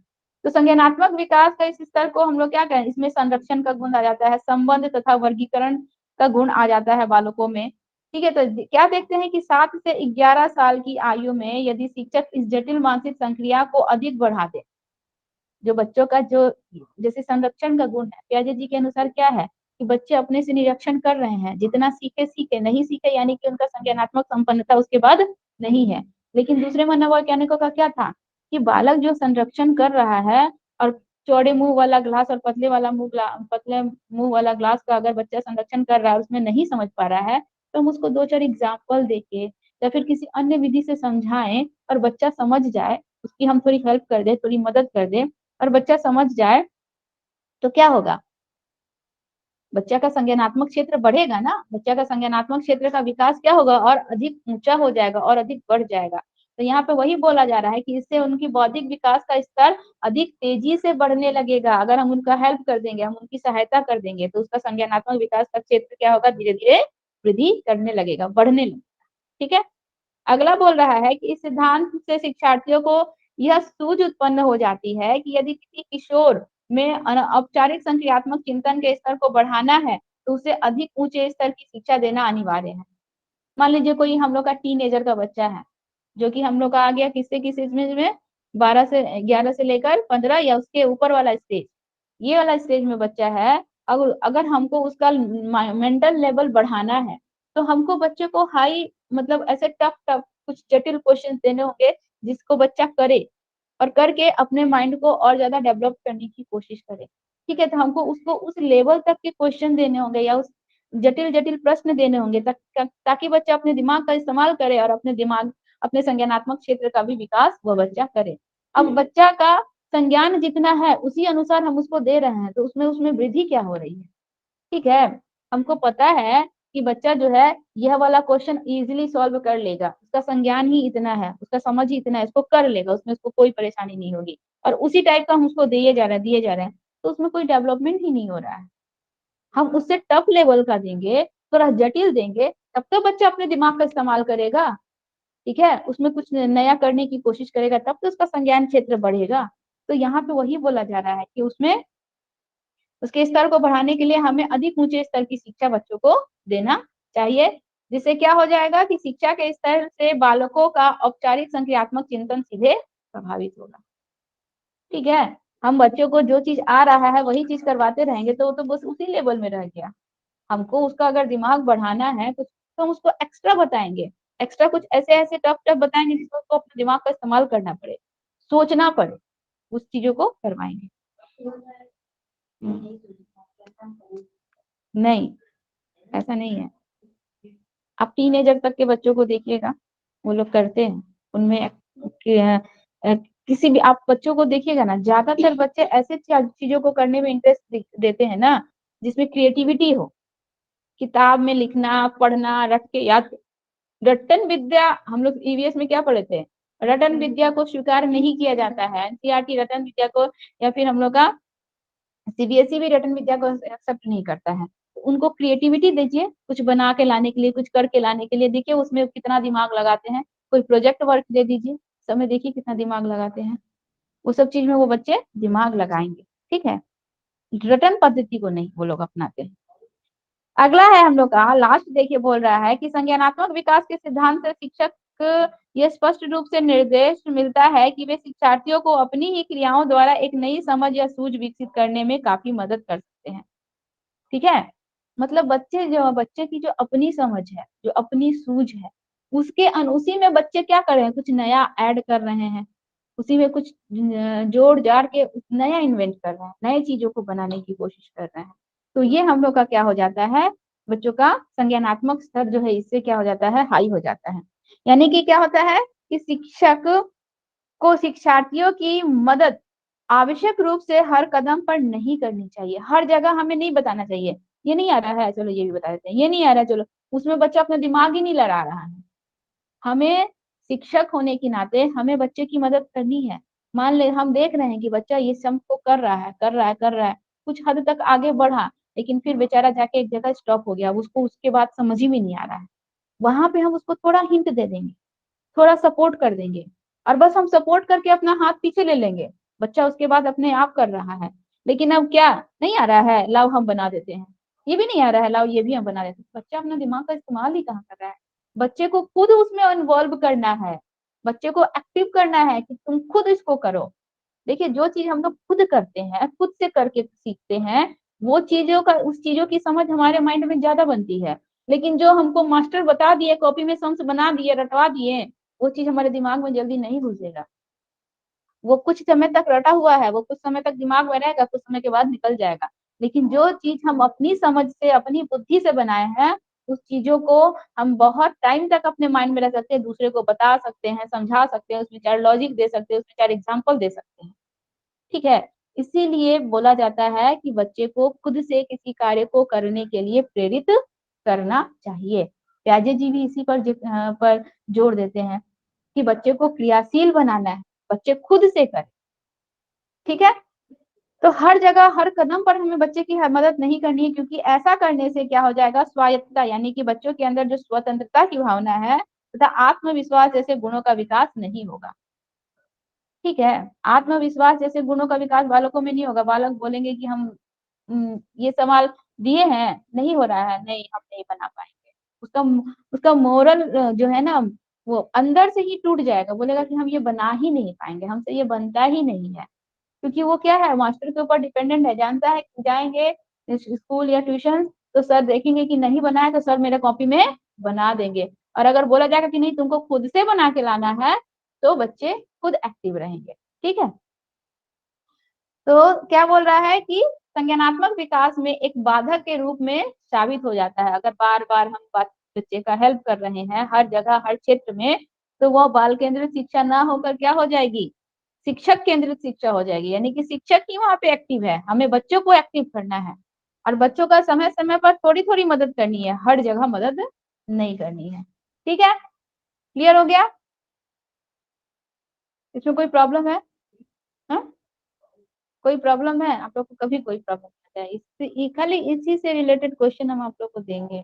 तो संज्ञानात्मक विकास का इस स्तर को हम लोग क्या कहें, इसमें संरक्षण का गुण आ जाता है, संबंध तथा वर्गीकरण का गुण आ जाता है बालकों में। ठीक है, तो क्या देखते हैं कि 7 से 11 साल की आयु में यदि शिक्षक इस जटिल मानसिक संक्रिया को अधिक बढ़ा दे, जो बच्चों का जो जैसे संरक्षण का गुण है, पियाजे जी के अनुसार क्या है कि बच्चे अपने से निरीक्षण कर रहे हैं, जितना सीखे सीखे, नहीं सीखे यानी कि उनका संज्ञानात्मक संपन्नता उसके बाद नहीं है। लेकिन दूसरे मनोवैज्ञानिकों का क्या था कि बालक जो संरक्षण कर रहा है और चौड़े मुंह वाला ग्लास और पतले मुंह वाला ग्लास का अगर बच्चा संरक्षण कर रहा है, उसमें नहीं समझ पा रहा है, तो हम उसको 2-4 एग्जाम्पल देके या फिर किसी अन्य विधि से समझाएं और बच्चा समझ जाए, उसकी हम थोड़ी हेल्प कर दे, थोड़ी मदद कर दे और बच्चा समझ जाए, तो क्या होगा, बच्चा का संज्ञानात्मक क्षेत्र बढ़ेगा ना, बच्चा का संज्ञानात्मक क्षेत्र का विकास क्या होगा, और अधिक ऊंचा हो जाएगा और अधिक बढ़ जाएगा। तो यहाँ पे वही बोला जा रहा है कि इससे उनकी बौद्धिक विकास का स्तर अधिक तेजी से बढ़ने लगेगा। अगर हम उनका हेल्प कर देंगे, हम उनकी सहायता कर देंगे, तो उसका संज्ञानात्मक विकास का क्षेत्र क्या होगा, धीरे धीरे वृद्धि करने लगेगा, बढ़ने लगेगा। ठीक है, अगला बोल रहा है कि इस सिद्धांत से शिक्षार्थियों को यह सूझ उत्पन्न हो जाती है कि यदि किसी किशोर में औपचारिक संक्रियात्मक चिंतन के स्तर को बढ़ाना है, तो उसे अधिक ऊंचे स्तर की शिक्षा देना अनिवार्य है। मान लीजिए कोई हम लोग का टीनेजर का बच्चा है, जो कि हम लोग का आ गया किससे किस एज में 12 से 11 से लेकर 15 या उसके ऊपर वाला स्टेज, ये वाला स्टेज में बच्चा है। अगर हमको उसका मेंटल लेवल बढ़ाना है, तो हमको बच्चे को हाई मतलब ऐसे टफ टफ कुछ जटिल क्वेश्चन देने होंगे, जिसको बच्चा करे और करके अपने माइंड को और ज्यादा डेवलप करने की कोशिश करे। ठीक है, तो हमको उसको उस लेवल तक के क्वेश्चन देने होंगे या उस जटिल जटिल प्रश्न देने होंगे, ताकि बच्चा अपने दिमाग का इस्तेमाल करे और अपने संज्ञानात्मक क्षेत्र का भी विकास वह बच्चा करे। अब बच्चा का संज्ञान जितना है उसी अनुसार हम उसको दे रहे हैं, तो उसमें उसमें वृद्धि क्या हो रही है। ठीक है, हमको पता है कि बच्चा जो है यह वाला क्वेश्चन इजीली सॉल्व कर लेगा, उसका संज्ञान ही इतना है, उसका समझ ही इतना है, इसको कर लेगा, उसमें उसको कोई परेशानी नहीं होगी, और उसी टाइप का हम उसको दिए जा रहे हैं, तो उसमें कोई डेवलपमेंट ही नहीं हो रहा है। हम उससे टफ लेवल का देंगे, थोड़ा जटिल देंगे, तब तो बच्चा अपने दिमाग का इस्तेमाल करेगा। ठीक है, उसमें कुछ नया करने की कोशिश करेगा, तब तो उसका संज्ञान क्षेत्र बढ़ेगा। तो यहाँ पे वही बोला जा रहा है कि उसमें उसके स्तर को बढ़ाने के लिए हमें अधिक ऊंचे स्तर की शिक्षा बच्चों को देना चाहिए, जिससे क्या हो जाएगा कि शिक्षा के स्तर से बालकों का औपचारिक संक्रियात्मक चिंतन सीधे प्रभावित होगा। ठीक है, हम बच्चों को जो चीज आ रहा है वही चीज करवाते रहेंगे, तो वो तो बस उसी लेवल में रह गया। हमको उसका अगर दिमाग बढ़ाना है कुछ, तो हम उसको एक्स्ट्रा बताएंगे, एक्स्ट्रा कुछ ऐसे ऐसे टफ टफ बताएंगे जिसमें उसको अपने दिमाग का इस्तेमाल करना पड़े, सोचना पड़े, उस चीजों को करवाएंगे। नहीं, ऐसा नहीं है। आप टीनेजर तक के बच्चों को देखिएगा, वो लोग करते हैं, उनमें किसी भी आप बच्चों को देखिएगा ना, ज्यादातर बच्चे ऐसे चीजों को करने में इंटरेस्ट देते हैं ना, जिसमें क्रिएटिविटी हो, किताब में लिखना, पढ़ना, रट के याद। रटन विद्या हम लोग ईवीएस में क्या पढ़े थे, रटन विद्या को स्वीकार नहीं किया जाता है, एनसीईआरटी रटन विद्या को, या फिर हम लोग का सीबीएसई भी रटन विद्या को एक्सेप्ट नहीं करता है। तो उनको क्रिएटिविटी दीजिए, कुछ बना के लाने के लिए, कुछ करके लाने के लिए, देखिए उसमें कितना दिमाग लगाते हैं। कोई प्रोजेक्ट वर्क दे दीजिए, समय देखिए कितना दिमाग लगाते हैं। वो सब चीज में वो बच्चे दिमाग लगाएंगे, ठीक है। रटन पद्धति को नहीं वो लोग अपनाते हैं। अगला है हम लोग का लास्ट, देखिए बोल रहा है कि संज्ञानात्मक विकास के सिद्धांत से शिक्षक ये स्पष्ट रूप से निर्देश मिलता है कि वे शिक्षार्थियों को अपनी ही क्रियाओं द्वारा एक नई समझ या सूझ विकसित करने में काफी मदद कर सकते हैं, ठीक है। मतलब बच्चे की जो अपनी समझ है, जो अपनी सूझ है, उसी में बच्चे क्या कर रहे हैं, कुछ नया ऐड कर रहे हैं, उसी में कुछ जोड़ जाड़ के नया इन्वेंट कर रहे हैं, नए चीजों को बनाने की कोशिश कर रहे हैं। तो ये हम लोग का क्या हो जाता है, बच्चों का संज्ञानात्मक स्तर जो है इससे क्या हो जाता है, हाई हो जाता है। यानी कि क्या होता है कि शिक्षक को शिक्षार्थियों की मदद आवश्यक रूप से हर कदम पर नहीं करनी चाहिए, हर जगह हमें नहीं बताना चाहिए, ये नहीं आ रहा है चलो ये भी बता देते हैं, ये नहीं आ रहा है चलो, उसमें बच्चा अपना दिमाग ही नहीं लड़ा रहा है। हमें शिक्षक होने के नाते हमें बच्चे की मदद करनी है। मान ले हम देख रहे हैं कि बच्चा ये सब को कर रहा है, कर रहा है, कर रहा है, कुछ हद तक आगे बढ़ा, लेकिन फिर बेचारा जाके एक जगह स्टॉप हो गया, उसको उसके बाद समझ ही में नहीं आ रहा है। वहां पे हम उसको थोड़ा हिंट दे देंगे, थोड़ा सपोर्ट कर देंगे, और बस हम सपोर्ट करके अपना हाथ पीछे ले लेंगे, बच्चा उसके बाद अपने आप कर रहा है। लेकिन अब क्या, नहीं आ रहा है, लाओ हम बना देते हैं, ये भी नहीं आ रहा है, लाओ ये भी हम बना देते हैं। बच्चा अपना दिमाग का इस्तेमाल ही कहाँ कर रहा है। बच्चे को खुद उसमें इन्वॉल्व करना है, बच्चे को एक्टिव करना है कि तुम खुद इसको करो। देखिए जो चीज हम लोग खुद करते हैं, खुद से करके सीखते हैं, वो चीजों का, उस चीजों की समझ हमारे माइंड में ज्यादा बनती है। लेकिन जो हमको मास्टर बता दिए, कॉपी में सम्स बना दिए, रटवा दिए, वो चीज हमारे दिमाग में जल्दी नहीं घुसेगा। वो कुछ समय तक रटा हुआ है, वो कुछ समय तक दिमाग में रहेगा, कुछ समय के बाद निकल जाएगा। लेकिन जो चीज हम अपनी समझ से, अपनी बुद्धि से बनाए हैं, उस चीजों को हम बहुत टाइम तक अपने माइंड में रख सकते हैं, दूसरे को बता सकते हैं, समझा सकते हैं, उसमें चार लॉजिक दे सकते हैं, उसमें चार एग्जाम्पल दे सकते हैं, ठीक है। इसीलिए बोला जाता है कि बच्चे को खुद से किसी कार्य को करने के लिए प्रेरित करना चाहिए। प्याजे जी भी इसी पर जोर देते हैं कि बच्चे को क्रियाशील बनाना है, बच्चे खुद से करें, ठीक है। तो हर जगह हर कदम पर हमें बच्चे की मदद नहीं करनी है, क्योंकि ऐसा करने से क्या हो जाएगा, स्वायत्तता, यानी कि बच्चों के अंदर जो स्वतंत्रता की भावना है तथा आत्मविश्वास जैसे गुणों का विकास नहीं होगा, ठीक है। आत्मविश्वास जैसे गुणों का विकास बालकों में नहीं होगा। बालक बोलेंगे कि हम ये सवाल दिए हैं, नहीं हो रहा है, नहीं हम नहीं बना पाएंगे। उसका उसका मोरल जो है ना, वो अंदर से ही टूट जाएगा, बोलेगा कि हम ये बना ही नहीं पाएंगे, हमसे ये बनता ही नहीं है। क्योंकि वो क्या है, मास्टर के ऊपर डिपेंडेंट है, जानता है कि जाएंगे स्कूल या ट्यूशन तो सर देखेंगे कि नहीं बनाया तो सर मेरे कॉपी में बना देंगे। और अगर बोला जाएगा कि नहीं तुमको खुद से बना के लाना है, तो बच्चे खुद एक्टिव रहेंगे, ठीक है। तो क्या बोल रहा है कि संज्ञानात्मक विकास में एक बाधक के रूप में साबित हो जाता है। अगर बार बार हम बच्चे का हेल्प कर रहे हैं हर जगह हर क्षेत्र में, तो वह बाल केंद्रित शिक्षा ना होकर क्या हो जाएगी, शिक्षक केंद्रित शिक्षा हो जाएगी। यानी कि शिक्षक ही वहां पे एक्टिव है, हमें बच्चों को एक्टिव करना है, और बच्चों का समय समय पर थोड़ी थोड़ी मदद करनी है, हर जगह मदद नहीं करनी है, ठीक है। क्लियर हो गया, इसमें कोई प्रॉब्लम है? हा? कोई प्रॉब्लम है आप लोग को, कभी कोई प्रॉब्लम आता है इससे, खाली इसी से रिलेटेड क्वेश्चन हम आप लोग को देंगे,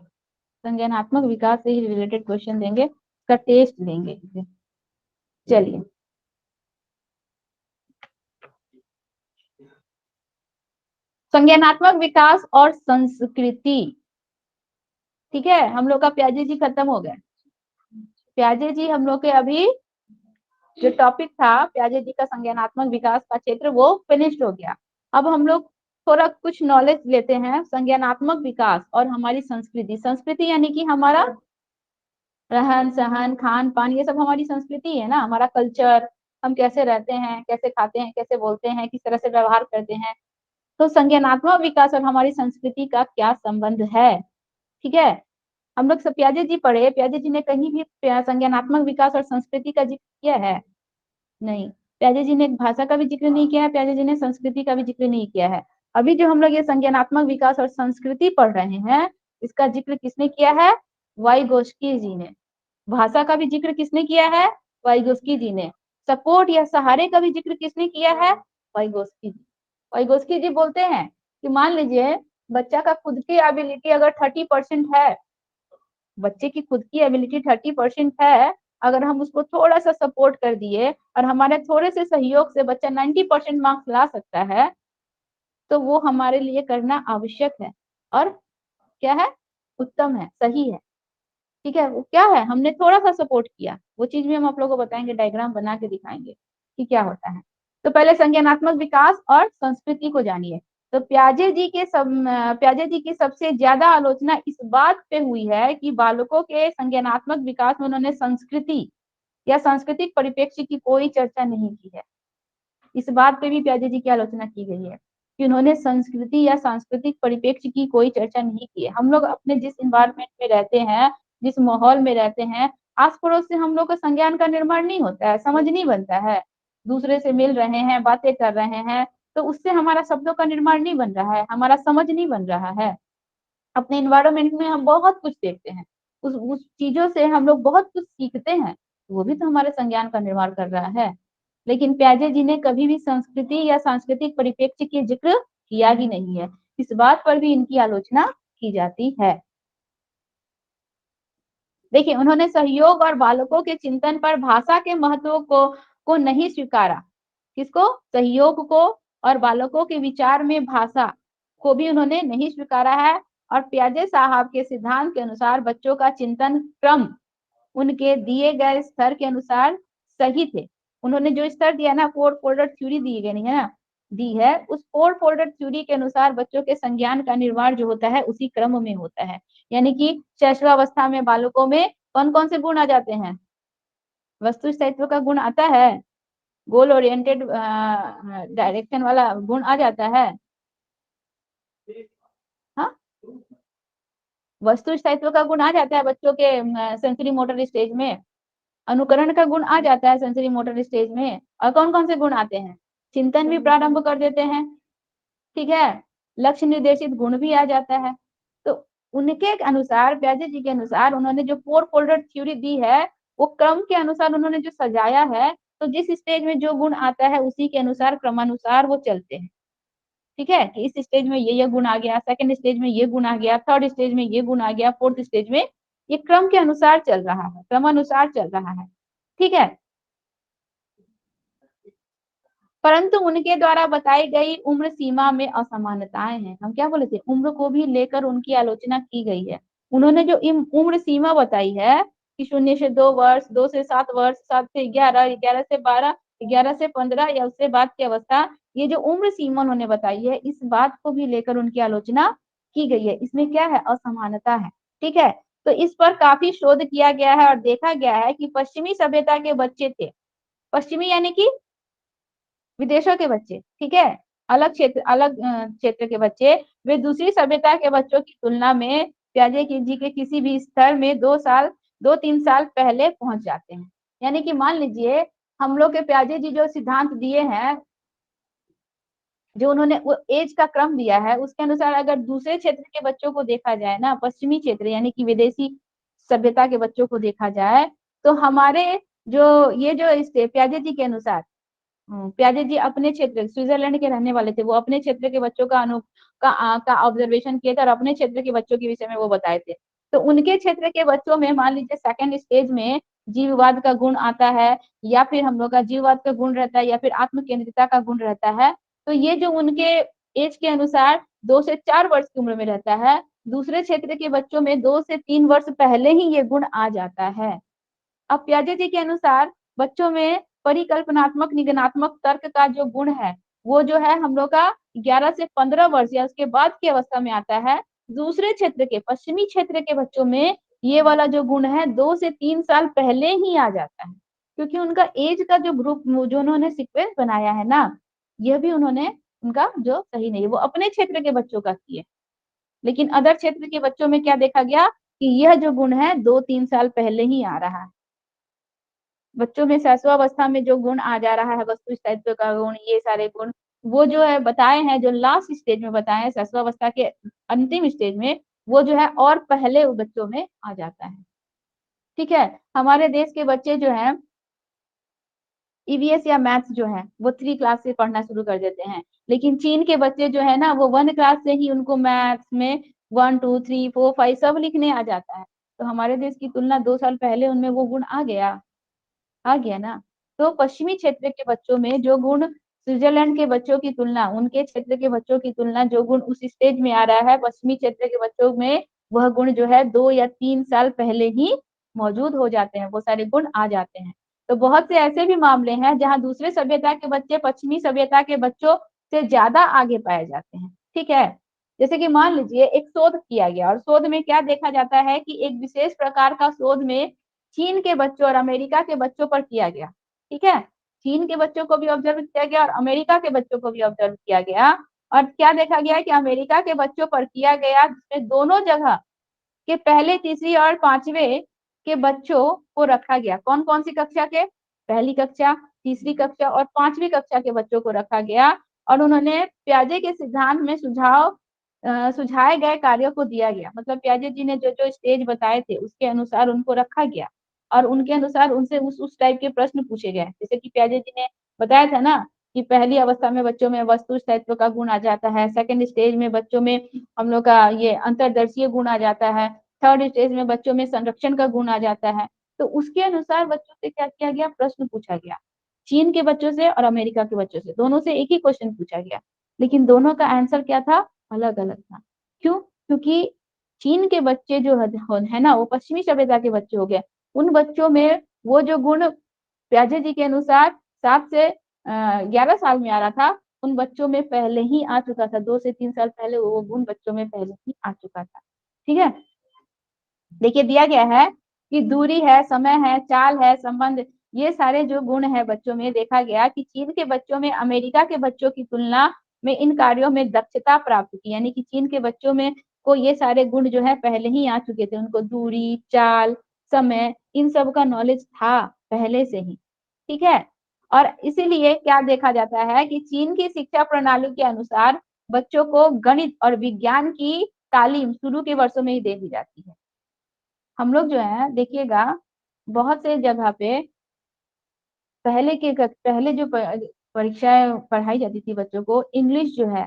संज्ञानात्मक विकास से ही रिलेटेड क्वेश्चन देंगे, उसका टेस्ट लेंगे। चलिए, संज्ञानात्मक विकास और संस्कृति, ठीक है। हम लोग का प्याजे जी खत्म हो गए। प्याजे जी हम लोग के अभी जो टॉपिक था प्याजे जी का संज्ञानात्मक विकास का क्षेत्र, वो फिनिश्ड हो गया। अब हम लोग थोड़ा कुछ नॉलेज लेते हैं संज्ञानात्मक विकास और हमारी संस्कृति। संस्कृति यानी कि हमारा रहन सहन, खान पान, ये सब हमारी संस्कृति है ना, हमारा कल्चर, हम कैसे रहते हैं, कैसे खाते हैं, कैसे बोलते हैं, किस तरह से व्यवहार करते हैं। तो संज्ञानात्मक विकास और हमारी संस्कृति का क्या संबंध है, ठीक है। हम लोग सब प्याजे जी पढ़े, प्याजे जी ने कहीं भी संज्ञानात्मक विकास और संस्कृति का जिक्र किया है? नहीं। प्याजे जी ने भाषा का भी जिक्र नहीं किया है, प्याजे जी ने संस्कृति का भी जिक्र नहीं किया है। अभी जो हम लोग ये संज्ञानात्मक विकास और संस्कृति पढ़ रहे हैं, इसका जिक्र किसने किया है? वाइगोस्की जी ने। भाषा का भी जिक्र किसने किया है? वाइगोस्की जी ने। सपोर्ट या सहारे का भी जिक्र किसने किया है? वाइगोस्की जी। वाइगोस्की जी बोलते हैं कि मान लीजिए बच्चा का खुद की एबिलिटी अगर 30% है, बच्चे की खुद की एबिलिटी 30% है, अगर हम उसको थोड़ा सा सपोर्ट कर दिए और हमारे थोड़े से सहयोग से बच्चा 90% मार्क्स ला सकता है, तो वो हमारे लिए करना आवश्यक है और क्या है, उत्तम है, सही है। ठीक है, वो क्या है, हमने थोड़ा सा सपोर्ट किया, वो चीज भी हम आप लोगों को बताएंगे, डायग्राम बना के दिखाएंगे कि क्या होता है। तो पहले संज्ञानात्मक विकास और संस्कृति को जानिए। तो प्याजे जी की सबसे ज्यादा आलोचना इस बात पे हुई है कि बालकों के संज्ञानात्मक विकास में उन्होंने संस्कृति या सांस्कृतिक परिप्रेक्ष्य की कोई चर्चा नहीं की है। इस बात पे भी प्याजे जी की आलोचना की गई है कि उन्होंने संस्कृति या सांस्कृतिक परिप्रेक्ष्य की कोई चर्चा नहीं की है। हम लोग अपने जिस इन्वायरमेंट में रहते हैं, जिस माहौल में रहते हैं, आस पड़ोस से हम लोग का संज्ञान का निर्माण नहीं होता है, समझ नहीं बनता है। दूसरे से मिल रहे हैं, बातें कर रहे हैं, तो उससे हमारा शब्दों का निर्माण नहीं बन रहा है, हमारा समझ नहीं बन रहा है। अपने इन्वायरमेंट में हम बहुत कुछ देखते हैं, उस चीजों से हम लोग बहुत कुछ सीखते हैं, वो भी तो हमारे संज्ञान का निर्माण कर रहा है। लेकिन प्याजे जी ने कभी भी संस्कृति या सांस्कृतिक परिप्रेक्ष्य की जिक्र किया ही नहीं है। इस बात पर भी इनकी आलोचना की जाती है। देखिए, उन्होंने सहयोग और बालकों के चिंतन पर भाषा के महत्व को नहीं स्वीकारा। किसको? सहयोग को और बालकों के विचार में भाषा को भी उन्होंने नहीं स्वीकारा है। और प्याजे साहब के सिद्धांत के अनुसार बच्चों का चिंतन क्रम उनके दिए गए स्तर के अनुसार सही थे। उन्होंने जो स्तर दिया ना, 4 फोल्डर थ्योरी दी गई है ना, दी है, उस 4 फोल्डर थ्योरी के अनुसार बच्चों के संज्ञान का निर्माण जो होता है उसी क्रम में होता है। यानी कि शैशवावस्था में बालकों में कौन कौन से गुण आ जाते हैं? वस्तु स्थायित्व का गुण आता है, गोल ओरिएंटेड डायरेक्शन वाला गुण आ जाता है। हाँ, वस्तु स्थायित्व का गुण आ जाता है बच्चों के सेंसरी मोटर स्टेज में। अनुकरण का गुण आ जाता है सेंसरी मोटर स्टेज में। और कौन कौन से गुण आते हैं? चिंतन भी प्रारंभ कर देते हैं। ठीक है, लक्ष्य निर्देशित गुण भी आ जाता है। तो उनके अनुसार, प्याजे जी के अनुसार, उन्होंने जो 4 फोल्डर थ्योरी दी है, वो क्रम के अनुसार उन्होंने जो सजाया है, तो जिस स्टेज में जो गुण आता है उसी के अनुसार क्रमानुसार वो चलते हैं। ठीक है, कि इस स्टेज में ये गुण आ गया, सेकंड स्टेज में ये गुण आ गया, थर्ड स्टेज में ये गुण आ गया, फोर्थ स्टेज में, ये क्रम के अनुसार चल रहा है, क्रमानुसार चल रहा है। ठीक है, परंतु उनके द्वारा बताई गई उम्र सीमा में असमानताएं हैं। हम क्या बोले थे, उम्र को भी लेकर उनकी आलोचना की गई है। उन्होंने जो उम्र सीमा बताई है कि 0 से 2 वर्ष, 2 से 7 वर्ष, 7 से 11, 11 से 12, 11 से 15 या उससे बाद की अवस्था, ये जो उम्र सीमा उन्होंने बताई है, इस बात को भी लेकर उनकी आलोचना की गई है। इसमें क्या है, असमानता है। ठीक है, तो इस पर काफी शोध किया गया है और देखा गया है कि पश्चिमी सभ्यता के बच्चे थे, पश्चिमी यानी कि विदेशों के बच्चे, ठीक है, अलग क्षेत्र, अलग क्षेत्र के बच्चे, वे दूसरी सभ्यता के बच्चों की तुलना में प्याजे जी के किसी भी स्तर में 2-3 साल पहले पहुंच जाते हैं। यानी कि मान लीजिए, हम लोग के प्याजे जी जो सिद्धांत दिए हैं, जो उन्होंने वो एज का क्रम दिया है, उसके अनुसार अगर दूसरे क्षेत्र के बच्चों को देखा जाए ना, पश्चिमी क्षेत्र यानी कि विदेशी सभ्यता के बच्चों को देखा जाए, तो हमारे जो ये जो प्याजे जी के अनुसार, प्याजे जी अपने क्षेत्र, स्विट्जरलैंड के रहने वाले थे, वो अपने क्षेत्र के बच्चों का ऑब्जर्वेशन किए थे और अपने क्षेत्र के बच्चों के विषय में वो बताए थे। तो उनके क्षेत्र के बच्चों में मान लीजिए सेकंड स्टेज में जीववाद का गुण आता है, या फिर हम लोग का जीववाद का गुण रहता है, या फिर आत्म केंद्रिता का गुण रहता है। तो ये जो उनके एज के अनुसार 2 से 4 वर्ष की उम्र में रहता है, दूसरे क्षेत्र के बच्चों में 2 से 3 वर्ष पहले ही ये गुण आ जाता है। अब प्याजे जी के अनुसार बच्चों में परिकल्पनात्मक निगनात्मक तर्क का जो गुण है, वो जो है हम लोग का 11 से 15 वर्ष या उसके बाद की अवस्था में आता है। दूसरे क्षेत्र के, पश्चिमी क्षेत्र के बच्चों में ये वाला जो गुण है 2 से 3 साल पहले ही आ जाता है, क्योंकि उनका एज का जो ग्रुप, जो उन्होंने सीक्वेंस बनाया है ना, यह भी उन्होंने, उनका जो सही नहीं है, वो अपने क्षेत्र के बच्चों का किए। लेकिन अदर क्षेत्र के बच्चों में क्या देखा गया कि यह जो गुण है 2-3 साल पहले ही आ रहा है। बच्चों में शैशवावस्था में जो गुण आ जा रहा है, वस्तु स्थायित्व का गुण, ये सारे गुण, वो जो है बताए हैं, जो लास्ट स्टेज में बताए हैं, शैशवावस्था के अंतिम स्टेज में, वो जो है और पहले बच्चों में आ जाता है। ठीक है, हमारे देश के बच्चे जो हैं, ईवीएस या मैथ्स जो है वो 3 क्लास से पढ़ना शुरू कर देते हैं। लेकिन चीन के बच्चे जो है ना, वो 1 क्लास से ही उनको मैथ्स में 1 2 3 4 5 सब लिखने आ जाता है। तो हमारे देश की तुलना 2 साल पहले उनमें वो गुण आ गया। आ गया ना। तो पश्चिमी क्षेत्र के बच्चों में जो गुण स्विट्जरलैंड के बच्चों की तुलना, उनके क्षेत्र के बच्चों की तुलना जो गुण उस स्टेज में आ रहा है, पश्चिमी क्षेत्र के बच्चों में वह गुण जो है 2 या 3 साल पहले ही मौजूद हो जाते हैं, वो सारे गुण आ जाते हैं। तो बहुत से ऐसे भी मामले हैं जहां दूसरे सभ्यता के बच्चे पश्चिमी सभ्यता के बच्चों से ज्यादा आगे पाए जाते हैं। ठीक है, जैसे कि मान लीजिए एक शोध किया गया और शोध में क्या देखा जाता है कि एक विशेष प्रकार का शोध में चीन के बच्चों और अमेरिका के बच्चों पर किया गया। ठीक है, चीन के बच्चों को भी ऑब्जर्व किया गया और अमेरिका के बच्चों को भी ऑब्जर्व किया गया। और क्या देखा गया कि अमेरिका के बच्चों पर किया गया जिसमें दोनों जगह के पहले, तीसरी और पांचवे के बच्चों को रखा गया। कौन कौन सी कक्षा के? पहली कक्षा, तीसरी कक्षा और पांचवी कक्षा के बच्चों को रखा गया और उन्होंने प्याजे के सिद्धांत में सुझाए गए कार्यों को दिया गया। मतलब प्याजे जी ने जो जो स्टेज बताए थे उसके अनुसार उनको रखा गया और उनके अनुसार उनसे उस टाइप के प्रश्न पूछे गए। जैसे कि प्याजे जी ने बताया था ना कि पहली अवस्था में बच्चों में वस्तु स्थायित्व का गुण आ जाता है, सेकंड स्टेज में बच्चों में हम लोग का ये अंतरदर्शीय गुण आ जाता है, थर्ड स्टेज में बच्चों में संरक्षण का गुण आ जाता है। तो उसके अनुसार बच्चों से क्या किया गया, प्रश्न पूछा गया। चीन के बच्चों से और अमेरिका के बच्चों से, दोनों से एक ही क्वेश्चन पूछा गया, लेकिन दोनों का आंसर क्या था, अलग अलग था। क्यों? क्योंकि चीन के बच्चे जो है ना वो पश्चिमी सभ्यता के बच्चे हो गए। उन बच्चों में वो जो गुण प्याजे जी के अनुसार 7 से 11 साल में आ रहा था, उन बच्चों में पहले ही आ चुका था, 2 से 3 साल पहले वो गुण बच्चों में पहले ही आ चुका था। ठीक है, देखिए दिया गया है कि दूरी है, समय है, चाल है, संबंध, ये सारे जो गुण है बच्चों में, देखा गया कि चीन के बच्चों में अमेरिका के बच्चों की तुलना में इन कार्यों में दक्षता प्राप्त की। यानी कि चीन के बच्चों में को ये सारे गुण जो है पहले ही आ चुके थे, उनको दूरी, चाल, समय, इन सब का नॉलेज था पहले से ही। ठीक है, और इसीलिए क्या देखा जाता है कि चीन की शिक्षा प्रणाली के अनुसार बच्चों को गणित और विज्ञान की तालीम शुरू के वर्षों में ही दे दी जाती है। हम लोग जो है देखिएगा बहुत से जगह पे पहले जो परीक्षाएं पढ़ाई जाती थी बच्चों को, इंग्लिश जो है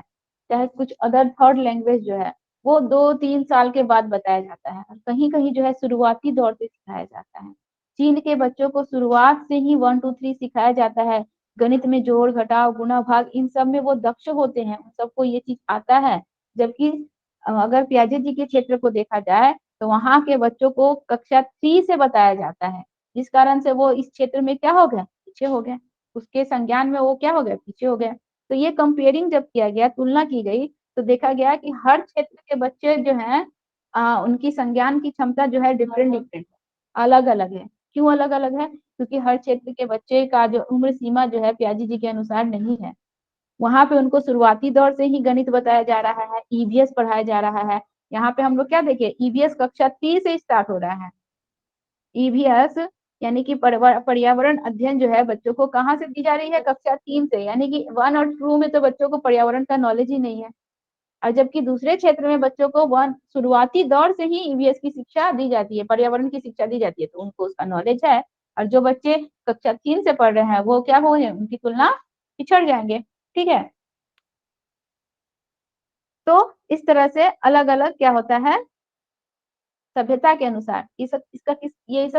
चाहे कुछ अदर थर्ड लैंग्वेज जो है वो 2-3 साल के बाद बताया जाता है और कहीं कहीं जो है शुरुआती दौर से सिखाया जाता है। चीन के बच्चों को शुरुआत से ही 1 2 3 सिखाया जाता है। गणित में जोड़ घटाव गुणा भाग इन सब में वो दक्ष होते हैं, उन सबको ये चीज आता है। जबकि अगर पियाजे जी के क्षेत्र को देखा जाए तो वहां के बच्चों को कक्षा 3 से बताया जाता है, जिस कारण से वो इस क्षेत्र में क्या हो गए, पीछे हो गए। उसके संज्ञान में वो क्या हो गए, पीछे हो गए। तो ये कंपेयरिंग जब किया गया, तुलना की गई, तो देखा गया कि हर क्षेत्र के बच्चे जो हैं उनकी संज्ञान की क्षमता जो है डिफरेंट डिफरेंट अलग अलग है। क्यों अलग अलग है? क्योंकि हर क्षेत्र के बच्चे का जो उम्र सीमा जो है प्याजी जी के अनुसार नहीं है। वहां पे उनको शुरुआती दौर से ही गणित बताया जा रहा है, ईवीएस पढ़ाया जा रहा है। यहाँ पे हम लोग क्या देखे, ईवीएस कक्षा 3 से स्टार्ट हो रहा है। ईवीएस यानी कि पर्यावरण अध्ययन जो है बच्चों को कहाँ से दी जा रही है, कक्षा 3 से। यानी कि 1 और 2 में तो बच्चों को पर्यावरण का नॉलेज ही नहीं है, और जबकि दूसरे क्षेत्र में बच्चों को वन शुरुआती दौर से ही ईवीएस की शिक्षा दी जाती है, पर्यावरण की शिक्षा दी जाती है, तो उनको उसका नॉलेज है। और जो बच्चे कक्षा 3 से पढ़ रहे हैं वो क्या हो गए, उनकी तुलना पिछड़ जाएंगे। ठीक है, तो इस तरह से अलग अलग क्या होता है, सभ्यता के अनुसार ये सब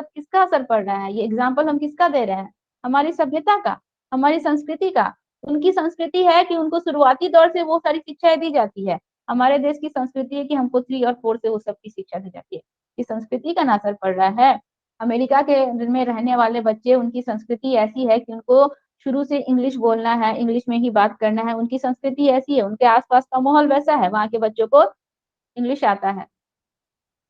किसका असर पड़ रहा है, ये एग्जाम्पल हम किसका दे रहे हैं, हमारी सभ्यता का, हमारी संस्कृति का। उनकी संस्कृति है कि उनको शुरुआती दौर से वो सारी शिक्षाएं दी जाती है। हमारे देश की संस्कृति है कि हमको 3 और 4 से वो सब की शिक्षा दी जाती है। इस संस्कृति का ना असर पड़ रहा है। अमेरिका के में रहने वाले बच्चे, उनकी संस्कृति ऐसी है कि उनको शुरू से इंग्लिश बोलना है, इंग्लिश में ही बात करना है, उनकी संस्कृति ऐसी है, उनके आसपास का माहौल वैसा है, वहां के बच्चों को इंग्लिश आता है।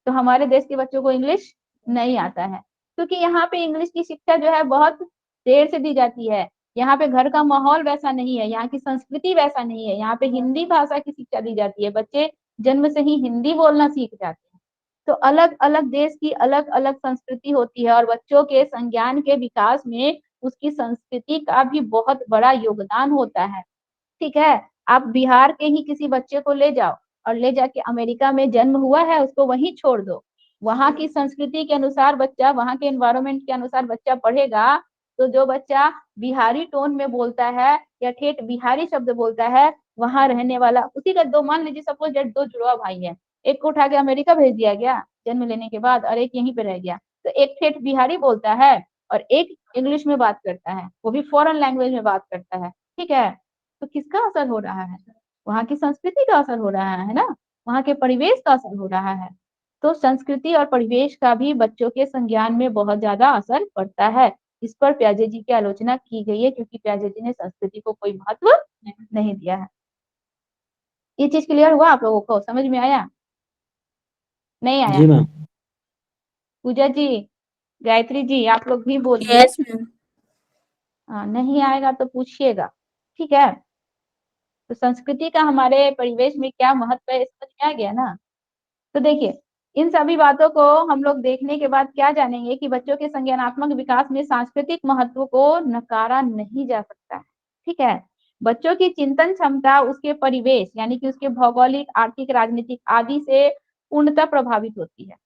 तो हमारे देश के बच्चों को इंग्लिश नहीं आता है, क्योंकि यहाँ पे इंग्लिश की शिक्षा जो है बहुत देर से दी जाती है। यहाँ पे घर का माहौल वैसा नहीं है, यहाँ की संस्कृति वैसा नहीं है। यहाँ पे हिंदी भाषा की शिक्षा दी जाती है, बच्चे जन्म से ही हिंदी बोलना सीख जाते हैं। तो अलग अलग देश की अलग अलग संस्कृति होती है और बच्चों के संज्ञान के विकास में उसकी संस्कृति का भी बहुत बड़ा योगदान होता है। ठीक है, आप बिहार के ही किसी बच्चे को ले जाओ और ले जाके अमेरिका में जन्म हुआ है उसको वहीं छोड़ दो, वहां की संस्कृति के अनुसार बच्चा, वहां के एनवायरमेंट के अनुसार बच्चा पढ़ेगा। तो जो बच्चा बिहारी टोन में बोलता है या ठेठ बिहारी शब्द बोलता है, वहां रहने वाला उसी का दो, मान लीजिए सपोज दैट 2 जुड़वा भाई है, एक को उठा के अमेरिका भेज दिया गया जन्म लेने के बाद और एक यहीं पे रह गया, तो एक ठेठ बिहारी बोलता है और एक इंग्लिश में बात करता है, वो भी फॉरेन लैंग्वेज में बात करता है, ठीक है, तो किसका असर हो रहा है? वहां की संस्कृति का असर हो रहा है ना, वहां के परिवेश का असर हो रहा है। तो संस्कृति और परिवेश का भी बच्चों के संज्ञान में बहुत ज्यादा असर पड़ता है। इस पर प्याजे जी की आलोचना की गई है, क्योंकि प्याजे जी ने संस्कृति को कोई महत्व नहीं दिया है। ये चीज क्लियर हुआ आप लोगों को, समझ में आया? नहीं जी आया? मैम। पूजा जी, गायत्री जी, आप लोग भी बोलिए। Yes ma'am. नहीं आएगा तो पूछिएगा, ठीक है। तो संस्कृति का हमारे परिवेश में क्या महत्व है, समझ में आ गया ना? तो देखिए, इन सभी बातों को हम लोग देखने के बाद क्या जानेंगे कि बच्चों के संज्ञानात्मक विकास में सांस्कृतिक महत्व को नकारा नहीं जा सकता है, ठीक है। बच्चों की चिंतन क्षमता उसके परिवेश यानी कि उसके भौगोलिक, आर्थिक, राजनीतिक आदि से पूर्णतः प्रभावित होती है।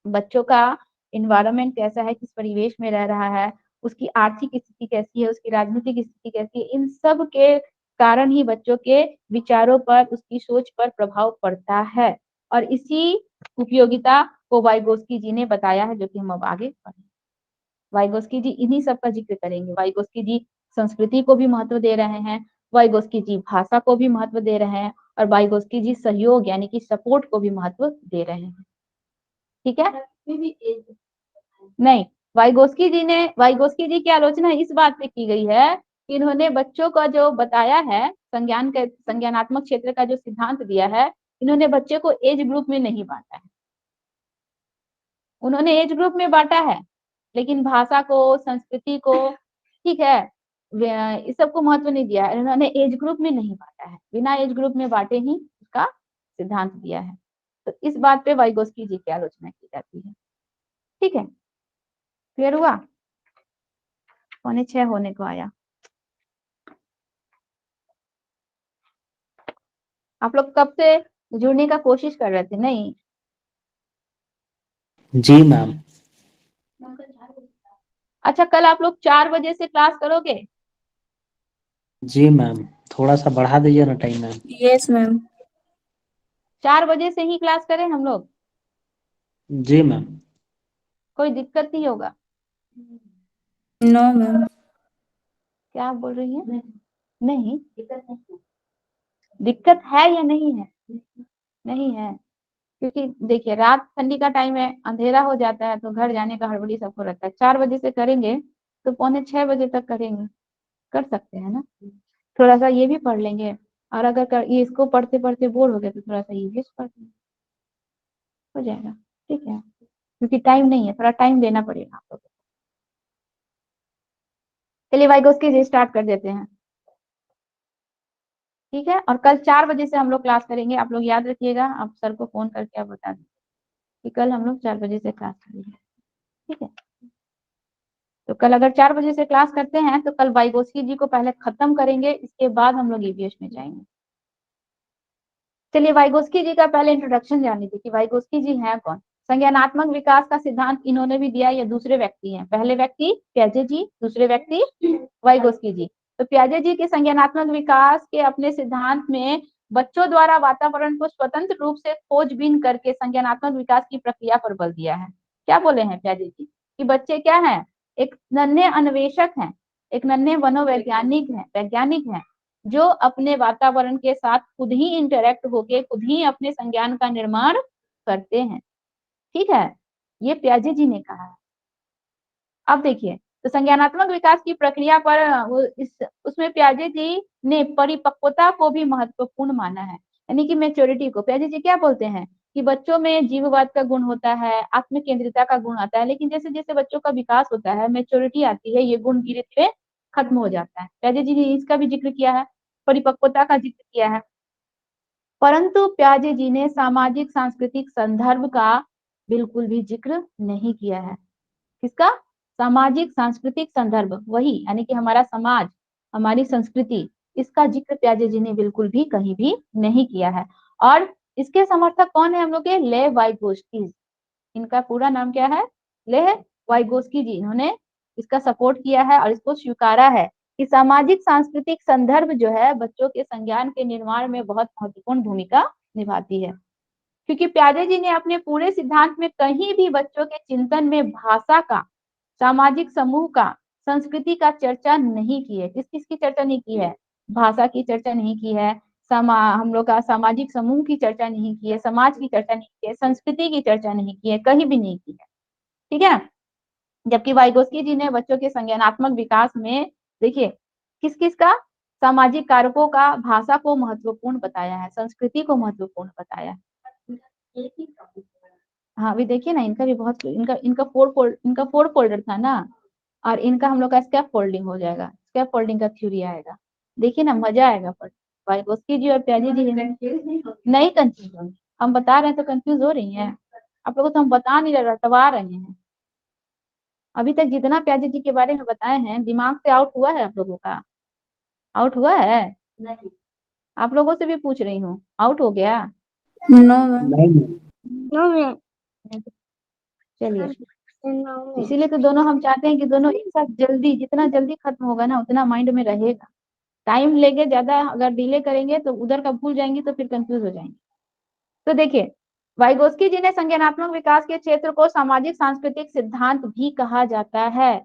बच्चों का इन्वायरमेंट कैसा है, किस परिवेश में रह रहा है, उसकी आर्थिक स्थिति कैसी है, उसकी राजनीतिक स्थिति कैसी है, इन सब के कारण ही बच्चों के विचारों पर, उसकी सोच पर प्रभाव पड़ता है। और इसी उपयोगिता को वाइगोस्की जी ने बताया है, जो कि हम अब आगे पढ़ेंगे। वाइगोस्की जी इन्हीं सब का जिक्र करेंगे। वाइगोस्की जी संस्कृति को भी महत्व दे रहे हैं, वाइगोस्की जी भाषा को भी महत्व दे रहे हैं, और वाइगोस्की जी सहयोग यानी कि सपोर्ट को भी महत्व दे रहे हैं, ठीक है। नहीं, वाइगोस्की जी की आलोचना इस बात पे की गई है कि इन्होंने बच्चों का जो बताया है, संज्ञानात्मक क्षेत्र का जो सिद्धांत दिया है, इन्होंने बच्चे को एज ग्रुप में नहीं बांटा है। उन्होंने एज ग्रुप में बांटा है, लेकिन भाषा को, संस्कृति को, ठीक है, इस सबको महत्व नहीं दिया है। इन्होंने एज ग्रुप में नहीं बांटा है, बिना एज ग्रुप में बांटे ही उसका सिद्धांत दिया है। तो इस बात पे वाइगोस्की जी की आलोचना की जाती है, ठीक है। क्लियर हुआ? 5:45 होने को आया। आप लोग कब से जुड़ने का कोशिश कर रहे थे? नहीं? जी मैम। अच्छा, कल आप लोग 4 बजे से क्लास करोगे? जी मैम, थोड़ा सा बढ़ा दीजिए ना टाइम मैम। Yes ma'am. 4 बजे से ही क्लास करें हम लोग? जी मैम। कोई दिक्कत नहीं होगा? No ma'am. क्या आप बोल रही हैं? नहीं, दिक्कत है या नहीं है? नहीं है, क्योंकि देखिए रात ठंडी का टाइम है, अंधेरा हो जाता है, तो घर जाने का हड़बड़ी सबको रहता है। 4 बजे से करेंगे तो 5:45 तक करेंगे, कर सकते हैं ना? थोड़ा सा ये भी पढ़ लेंगे, और अगर ये इसको पढ़ते पढ़ते बोर हो गए तो थोड़ा सा ईवीएस पढ़ लेंगे, हो जाएगा, ठीक है। क्योंकि टाइम नहीं है, थोड़ा टाइम देना पड़ेगा आप लोगों को। चलिए वाइगोस्की जी स्टार्ट कर देते हैं, ठीक है। और कल 4 बजे से हम लोग क्लास करेंगे, आप लोग याद रखिएगा, आप सर को फोन करके आप बता दीजिए कि कल हम लोग 4 बजे से क्लास करेंगे, ठीक है। तो कल अगर 4 बजे से क्लास करते हैं तो कल वाइगोस्की जी को पहले खत्म करेंगे, इसके बाद हम लोग ईवीएस में जाएंगे। चलिए वाइगोस्की जी का पहले इंट्रोडक्शन जान लीजिए कि वाइगोस्की जी हैं कौन। संज्ञानात्मक विकास का सिद्धांत इन्होंने भी दिया, ये दूसरे व्यक्ति हैं। पहले व्यक्ति प्याजे जी, दूसरे व्यक्ति वाइगोस्की जी। तो प्याजे जी के संज्ञानात्मक विकास के अपने सिद्धांत में बच्चों द्वारा वातावरण को स्वतंत्र रूप से खोजबीन करके संज्ञानात्मक विकास की प्रक्रिया पर बल दिया है। क्या बोले हैं प्याजे जी कि बच्चे क्या हैं? एक नन्हे अन्वेषक हैं, एक नन्हे वैज्ञानिक हैं, जो अपने वातावरण के साथ खुद ही इंटरेक्ट होके खुद ही अपने संज्ञान का निर्माण करते हैं, ठीक है। ये प्याजे जी ने कहा है। अब देखिए, तो संज्ञानात्मक विकास की प्रक्रिया पर उसमें प्याजे जी ने परिपक्वता को भी महत्वपूर्ण माना है, यानी कि मेच्योरिटी को। प्याजे जी क्या बोलते हैं कि बच्चों में जीववाद का गुण होता है, आत्म केंद्रिता का गुण आता है, लेकिन जैसे जैसे बच्चों का विकास होता है, मेच्योरिटी आती है, ये गुण धीरे धीरे खत्म हो जाता है। प्याजे जी ने इसका भी जिक्र किया है, परिपक्वता का जिक्र किया है। परंतु प्याजे जी ने सामाजिक सांस्कृतिक संदर्भ का बिल्कुल भी जिक्र नहीं किया है। किसका? सामाजिक सांस्कृतिक संदर्भ, वही यानी कि हमारा समाज, हमारी संस्कृति, इसका जिक्र प्याजे जी ने बिल्कुल भी कहीं भी नहीं किया है। और इसके समर्थक कौन है हम लोग के? ले वाइगोस्की। इनका पूरा नाम क्या है? ले वाइगोस्की जी। इन्होंने इसका सपोर्ट किया है और इसको स्वीकारा है कि सामाजिक सांस्कृतिक संदर्भ जो है बच्चों के संज्ञान के निर्माण में बहुत महत्वपूर्ण भूमिका निभाती है। क्योंकि प्याजे जी ने अपने पूरे सिद्धांत में कहीं भी बच्चों के चिंतन में भाषा का सामाजिक समूह का, संस्कृति का चर्चा नहीं की है। किस किस की चर्चा नहीं की है? भाषा की चर्चा नहीं की है, हम लोग का सामाजिक समूह की चर्चा नहीं की है, समाज की चर्चा नहीं की है, संस्कृति की चर्चा नहीं की है, कहीं भी नहीं की है। ठीक है। जबकि वाइगोस्की जी ने बच्चों के संज्ञानात्मक विकास में देखिए किस किस का, सामाजिक कारकों का, भाषा को महत्वपूर्ण बताया है, संस्कृति को महत्वपूर्ण बताया है। हाँ अभी देखिए ना, इनका भी बहुत, इनका इनका फोर फोल्डर था ना, और इनका हम लोग का स्कैप फोल्डिंग हो जाएगा, स्कैप फोल्डिंग का थ्योरी आएगा। देखिए ना, मजा आएगा पढ़। वाइगोस्की जी और प्याजे जी नहीं कंफ्यूज होंगे, हम बता रहे हैं तो कंफ्यूज हो रही हैं आप लोगों को, तो हम बता नहीं रहे, रटवा रहे हैं। अभी तक जितना प्याजे जी के बारे में बताए हैं, दिमाग से आउट हुआ है आप लोगों का? आउट हुआ है? नहीं। आप लोगों से भी पूछ रही हूँ, आउट हो गया? No ma'am. No ma'am. चलिए, इसीलिए तो दोनों हम चाहते हैं कि दोनों एक साथ जल्दी, जितना जल्दी खत्म होगा ना उतना माइंड में रहेगा। टाइम लेके ज्यादा अगर डिले करेंगे तो उधर का भूल जाएंगे तो फिर कंफ्यूज हो जाएंगे। तो देखिए, वाइगोस्की जी ने संज्ञानात्मक विकास के क्षेत्र को सामाजिक सांस्कृतिक सिद्धांत भी कहा जाता है।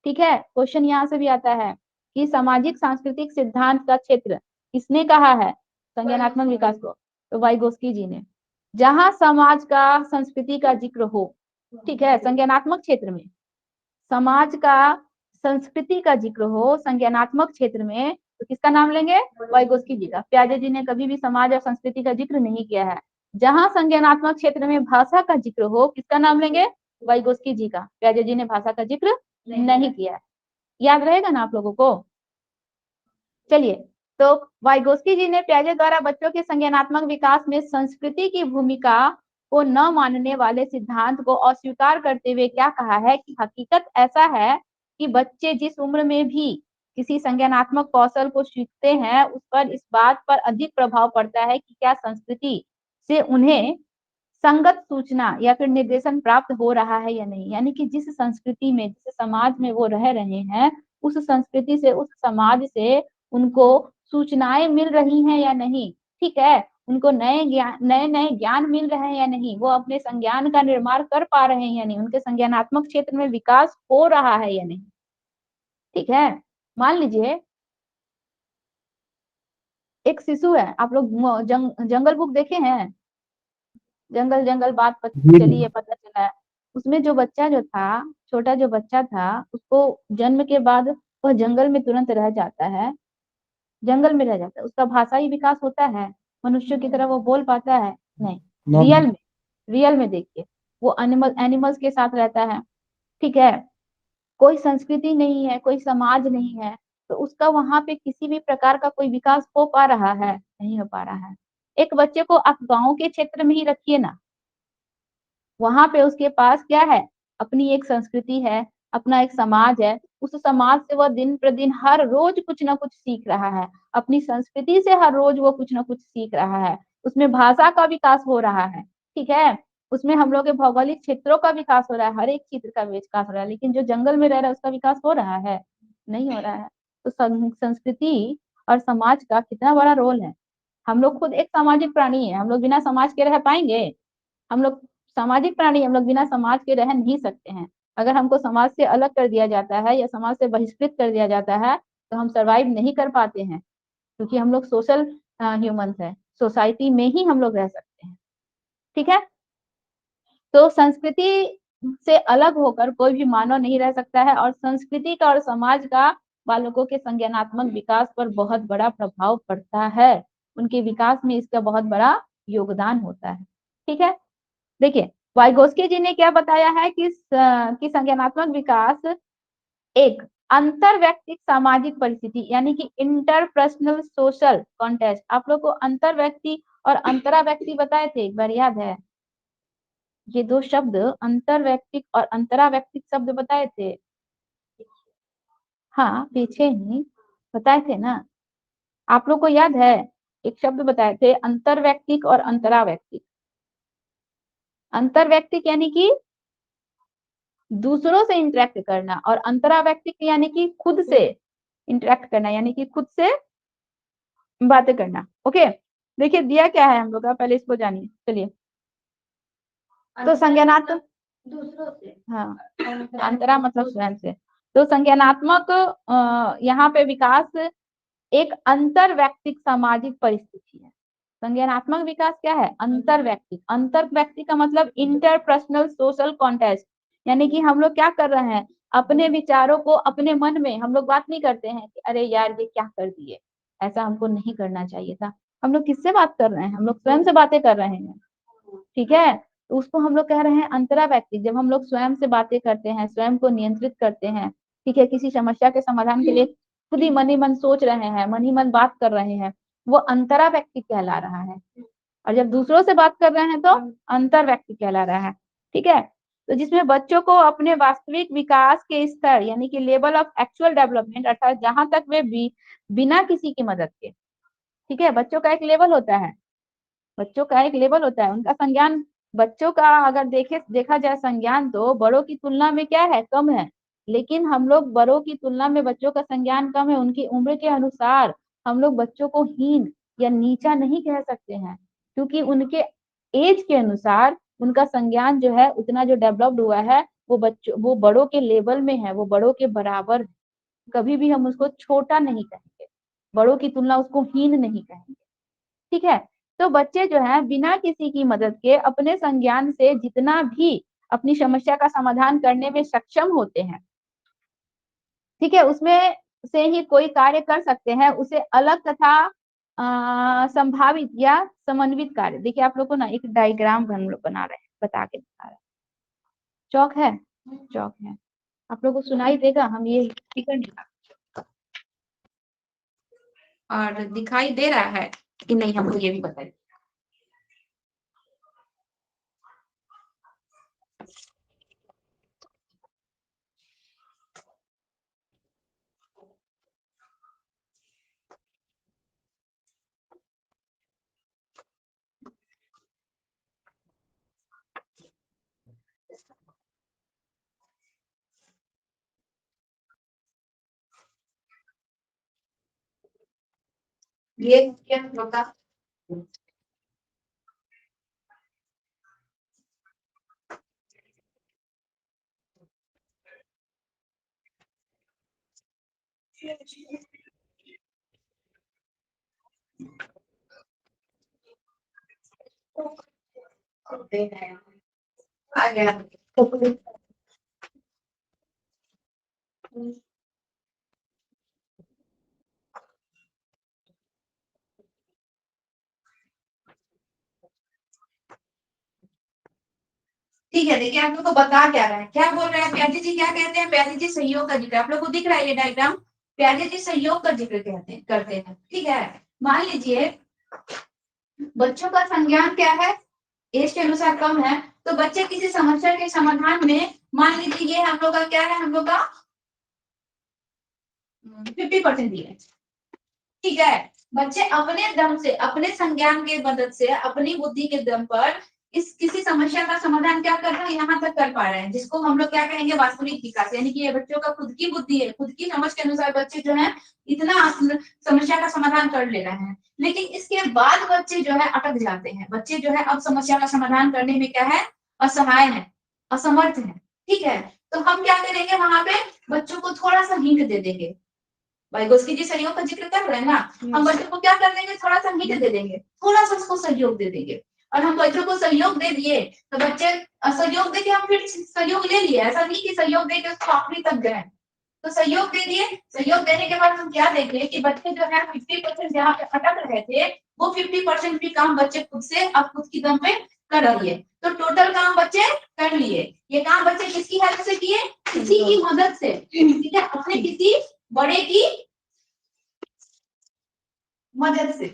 ठीक है, क्वेश्चन यहाँ से भी आता है कि सामाजिक सांस्कृतिक सिद्धांत का क्षेत्र किसने कहा है संज्ञानात्मक विकास को? तो वाइगोस्की जी ने। जहां समाज का, संस्कृति का जिक्र हो, ठीक है, संज्ञानात्मक क्षेत्र में समाज का, संस्कृति का जिक्र हो संज्ञानात्मक क्षेत्र में, तो किसका नाम लेंगे? वाइगोस्की जी का। प्याजे जी ने कभी भी समाज और संस्कृति का जिक्र नहीं किया है। जहां संज्ञानात्मक क्षेत्र में भाषा का जिक्र हो, किसका नाम लेंगे? वाइगोस्की जी का। प्याजे जी ने भाषा का जिक्र नहीं किया है। याद रहेगा ना आप लोगों को? चलिए, तो वाइगोस्की जी ने प्याजे द्वारा बच्चों के संज्ञानात्मक विकास में संस्कृति की भूमिका को न मानने वाले सिद्धांत को अस्वीकार करते हुए क्या कहा है कि हकीकत ऐसा है कि बच्चे जिस उम्र में भी किसी संज्ञानात्मक कौशल को सीखते हैं, उस पर इस बात पर अधिक प्रभाव पड़ता है कि क्या संस्कृति से उन्हें संगत सूचना या फिर निर्देशन प्राप्त हो रहा है या नहीं। यानी कि जिस संस्कृति में, जिस समाज में वो रह रहे हैं, उस संस्कृति से, उस समाज से उनको सूचनाएं मिल रही हैं या नहीं। ठीक है, उनको नए नए ज्ञान मिल रहे हैं या नहीं, वो अपने संज्ञान का निर्माण कर पा रहे हैं या नहीं, उनके संज्ञानात्मक क्षेत्र में विकास हो रहा है या नहीं। ठीक है, मान लीजिए एक शिशु है, आप लोग जंगल बुक देखे हैं? जंगल जंगल बात चली है, पता चला है। उसमें जो बच्चा जो था, छोटा जो बच्चा था, उसको जन्म के बाद वह जंगल में तुरंत रह जाता है, जंगल में रह जाता है। उसका भाषाई विकास होता है, मनुष्य की तरह वो बोल पाता है? नहीं। रियल में देखिए, वो एनिमल्स के साथ रहता है। ठीक है, कोई संस्कृति नहीं है, कोई समाज नहीं है, तो उसका वहां पे किसी भी प्रकार का कोई विकास हो पा रहा है? नहीं हो पा रहा है। एक बच्चे को आप गांव के क्षेत्र में ही रखिए ना, वहां पे उसके पास क्या है? अपनी एक संस्कृति है, अपना एक समाज है। उस समाज से वह दिन प्रतिदिन हर रोज कुछ ना कुछ सीख रहा है, अपनी संस्कृति से हर रोज वो कुछ ना कुछ सीख रहा है। उसमें भाषा का विकास हो रहा है। ठीक है, उसमें हम लोग के भौगोलिक क्षेत्रों का विकास हो रहा है, हर एक क्षेत्र का विकास हो रहा है। लेकिन जो जंगल में रह रहा है उसका विकास हो रहा है? नहीं हो रहा है। तो संस्कृति और समाज का कितना बड़ा रोल है। हम लोग खुद एक सामाजिक प्राणी है, हम लोग बिना समाज के रह पाएंगे? हम लोग सामाजिक प्राणी, हम लोग बिना समाज के रह नहीं सकते हैं। अगर हमको समाज से अलग कर दिया जाता है या समाज से बहिष्कृत कर दिया जाता है तो हम सरवाइव नहीं कर पाते हैं, क्योंकि हम लोग सोशल ह्यूमंस हैं, सोसाइटी में ही हम लोग रह सकते हैं। ठीक है, तो संस्कृति से अलग होकर कोई भी मानव नहीं रह सकता है, और संस्कृति का और समाज का बालकों के संज्ञानात्मक विकास पर बहुत बड़ा प्रभाव पड़ता है, उनके विकास में इसका बहुत बड़ा योगदान होता है। ठीक है, देखिए वाइगोस्की जी ने क्या बताया है कि संज्ञानात्मक विकास एक अंतर व्यक्तिक सामाजिक परिस्थिति, यानी कि इंटरपर्सनल सोशल कॉन्टेक्स्ट। आप लोग को अंतर व्यक्ति और अंतरा व्यक्ति बताए थे, एक बार याद है? ये दो शब्द, अंतर व्यक्तिक और अंतरा व्यक्तिक शब्द बताए थे। हाँ पीछे ही बताए थे ना, आप लोग को याद है? एक शब्द बताए थे, अंतर व्यक्तिक और अंतरा व्यक्तिक। अंतर व्यक्तिक यानी कि दूसरों से इंटरेक्ट करना, और अंतरा व्यक्तिक यानी कि खुद से इंटरेक्ट करना, यानी कि खुद से बातें करना। ओके, देखिए दिया क्या है हम लोग का, पहले इसको जानिए। चलिए, तो संज्ञानात्मक दूसरों से, हाँ, अंतरा मतलब स्वयं से। तो संज्ञानात्मक यहाँ पे विकास एक अंतर व्यक्तिक सामाजिक परिस्थिति है। संज्ञानात्मक विकास क्या है? अंतर व्यक्ति का मतलब इंटरपर्सनल सोशल कॉन्टेक्स्ट, यानी कि हम लोग क्या कर रहे हैं, अपने विचारों को अपने मन में हम लोग बात नहीं करते हैं कि अरे यार ये क्या कर दिए, ऐसा हमको नहीं करना चाहिए था। हम लोग किससे बात कर रहे हैं? हम लोग स्वयं से बातें कर रहे हैं, ठीक है। तो उसको हम लोग कह रहे हैं अंतरा व्यक्ति। जब हम लोग स्वयं से बातें करते हैं, स्वयं को नियंत्रित करते हैं, ठीक है, किसी समस्या के समाधान के लिए खुद ही मन ही मन सोच रहे हैं, मन ही मन बात कर रहे हैं, वो अंतरा व्यक्ति कहला रहा है। और जब दूसरों से बात कर रहे हैं तो अंतर व्यक्ति कहला रहा है, ठीक है। तो जिसमें बच्चों को अपने वास्तविक विकास के स्तर यानी कि लेवल ऑफ एक्चुअल डेवलपमेंट, अर्थात जहां तक वे बिना किसी की मदद के, ठीक है, बच्चों का एक लेवल होता है, बच्चों का एक लेवल होता है, उनका संज्ञान, बच्चों का अगर देखा जाए संज्ञान तो बड़ों की तुलना में क्या है, कम है। लेकिन हम लोग बड़ों की तुलना में बच्चों का संज्ञान कम है, उनकी उम्र के अनुसार हम लोग बच्चों को हीन या नीचा नहीं कह सकते हैं, क्योंकि उनके एज के अनुसार उनका संज्ञान जो है उतना जो डेवलप्ड हुआ है वो बड़ों के लेवल में है, वो बड़ों के बराबर है। कभी भी हम उसको छोटा नहीं कहेंगे, बड़ों की तुलना उसको हीन नहीं कहेंगे, ठीक है। तो बच्चे जो है बिना किसी की मदद के अपने संज्ञान से जितना भी अपनी समस्या का समाधान करने में सक्षम होते हैं, ठीक है, उसमें से ही कोई कार्य कर सकते हैं, उसे अलग तथा संभावित या समन्वित कार्य। देखिए आप लोग को ना एक डायग्राम हम लोग बना रहे हैं, बता के बता रहे हैं। चौक है, चौक है, आप लोग को सुनाई देगा, हम ये स्पीकर निकाल और दिखाई दे रहा है कि नहीं, हमको ये भी बताइए। ये क्या होगा? आ गया। ठीक है, देखिए आप लोग को बता क्या रहे हैं, क्या बोल रहे हैं प्याजी जी, क्या कहते हैं प्याजी जी? सहयोग का जिक्र, आप लोग को दिख रहा है ये डायग्राम, प्याजी जी सहयोग का जिक्र करते हैं, ठीक है। मान लीजिए बच्चों का संज्ञान क्या है, एज के अनुसार कम है, तो बच्चे किसी समस्या के समाधान में, मान लीजिए ये हम लोग का क्या है, हम लोग का 50% दिए, ठीक है। बच्चे अपने दम से, अपने संज्ञान के मदद से, अपनी बुद्धि के दम पर इस किसी समस्या का समाधान क्या कर रहे हैं, यहाँ तक कर पा रहे हैं, जिसको हम लोग क्या कहेंगे, वास्तविक विकास। यानी कि ये बच्चों का खुद की बुद्धि है, खुद की समझ के अनुसार बच्चे जो है इतना समस्या का समाधान कर ले रहे हैं। लेकिन इसके बाद बच्चे जो है अटक जाते हैं, बच्चे जो है अब समस्या का समाधान करने में क्या है, असहाय है, असमर्थ है, ठीक है। तो हम क्या करेंगे, वहां पे बच्चों को थोड़ा सा हिंट दे देंगे। वाइगोस्की जी सहयोग का जिक्र कर रहे हैं ना, हम बच्चों को क्या कर देंगे, थोड़ा सा हिंट दे देंगे, थोड़ा सा उसको सहयोग दे देंगे। और हम बच्चों को सहयोग दे दिए तो बच्चे सहयोग दे के हम फिर सहयोग ले लिए, ऐसा नहीं कि सहयोग दे के उसको आखिरी तक गए। तो सहयोग दे दिए, सहयोग देने के बाद हम क्या देखे कि बच्चे जो है 50% जहाँ पे अटक रहे थे, वो 50% भी काम बच्चे खुद से अब खुद की दम पे कर लिए। तो टोटल काम बच्चे कर लिए। ये काम बच्चे किसकी हेल्प से किए, किसी की मदद से, ठीक है, अपने किसी बड़े की मदद से,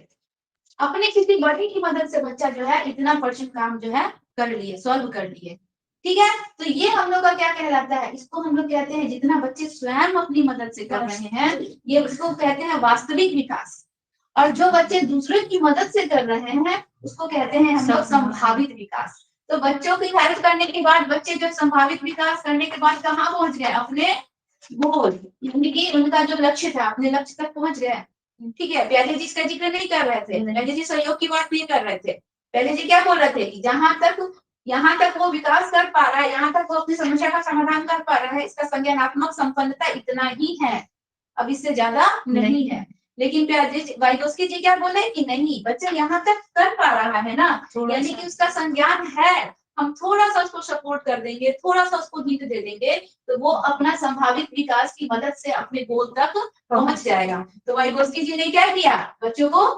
अपने किसी बड़े की मदद से बच्चा जो है इतना परसेंट काम जो है कर लिए, सॉल्व कर लिए, ठीक है। तो ये हम लोग का क्या कहलाता है, इसको हम लोग कहते हैं जितना बच्चे स्वयं अपनी मदद से कर रहे हैं, ये उसको कहते हैं वास्तविक विकास। और जो बच्चे दूसरे की मदद से कर रहे हैं उसको कहते हैं हम लोग संभावित विकास। तो बच्चों की हेल्प करने के बाद बच्चे जो संभावित विकास करने के बाद कहाँ पहुंच गए, अपने गोल, यानी कि उनका जो लक्ष्य था अपने लक्ष्य तक पहुंच गए, ठीक है। प्यारे जी इसका जिक्र नहीं कर रहे थे, प्यारे जी सहयोग की बात नहीं कर रहे थे। प्यारे जी क्या बोल रहे थे कि जहां तक यहाँ तक वो विकास कर पा रहा है, यहाँ तक वो अपनी समस्या का समाधान कर पा रहा है, इसका संज्ञानात्मक संपन्नता इतना ही है, अब इससे ज्यादा नहीं है। लेकिन वाइगोस्की जी क्या बोले कि नहीं, बच्चा यहाँ तक कर पा रहा है ना, यानी कि उसका संज्ञान है, हम थोड़ा सा उसको सपोर्ट कर देंगे, थोड़ा सा उसको हिंट दे देंगे, तो वो अपना संभावित विकास की मदद से अपने गोल तक पहुंच जाएगा। तो वाइगोस्की जी ने क्या किया, बच्चों को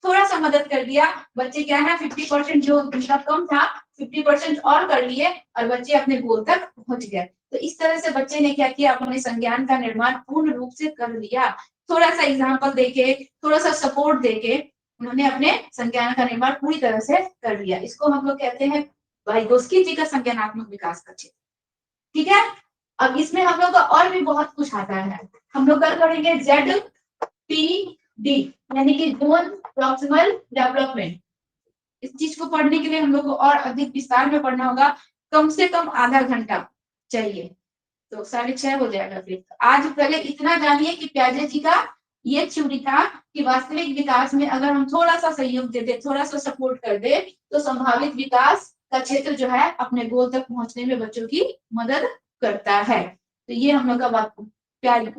थोड़ा सा मदद कर दिया, बच्चे क्या है 50% जो उनका कम था 50% और कर लिए और बच्चे अपने गोल तक पहुंच गए। तो इस तरह से बच्चे ने क्या किया, अपने संज्ञान का निर्माण पूर्ण रूप से कर लिया। थोड़ा सा एग्जाम्पल देके, थोड़ा सा सपोर्ट देके उन्होंने अपने संज्ञान का निर्माण पूरी तरह से कर लिया। इसको हम लोग कहते हैं वाइगोस्की जी का संज्ञानात्मक विकास का क्षेत्र। ठीक है, अब इसमें हम लोग का और भी बहुत कुछ आता है। हम लोग कल पढ़ेंगे ZPD यानी कि जोन प्रॉक्सिमल डेवलपमेंट। इस चीज को पढ़ने के लिए हम लोग को और अधिक विस्तार में पढ़ना होगा, कम से कम आधा घंटा चाहिए, तो 6:30 हो जाएगा। फिर आज पहले इतना जानिए कि प्याजे जी का ये थ्योरी था कि वास्तविक विकास में अगर हम थोड़ा सा सहयोग दे दे, थोड़ा सा सपोर्ट कर दे, तो संभावित विकास का क्षेत्र जो है अपने गोल तक पहुंचने में बच्चों की मदद करता है। तो ये हम लोग का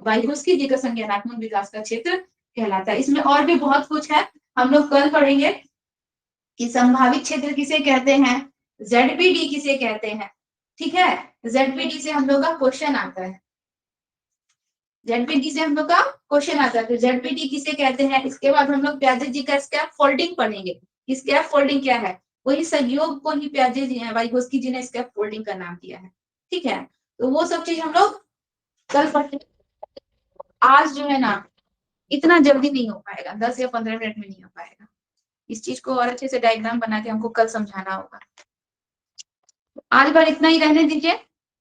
वाइगोस्की जी का संज्ञानात्मक विकास का क्षेत्र कहलाता है। इसमें और भी बहुत कुछ है, हम लोग कल पढ़ेंगे कि संभावित क्षेत्र किसे कहते हैं, ZPD किसे कहते हैं। ठीक है, ZPD से हम लोग का क्वेश्चन आता है, ZPD से हम लोग का क्वेश्चन आता है, तो ZPD किसे कहते हैं। इसके बाद हम लोग प्याजे जी का स्कैप फोल्डिंग पढ़ेंगे। स्कैप फोल्डिंग क्या है, वही संयोग को ही प्याजे जी है वाइगोस्की जी ने स्कैप फोल्डिंग का नाम दिया है। ठीक है, तो वो सब चीज हम लोग कल पढ़ेंगे। आज जो है ना इतना जल्दी नहीं हो पाएगा, 10 या 15 मिनट में नहीं हो पाएगा। इस चीज को और अच्छे से डायग्राम बना के हमको कल समझाना होगा। आज बार इतना ही रहने दीजिए,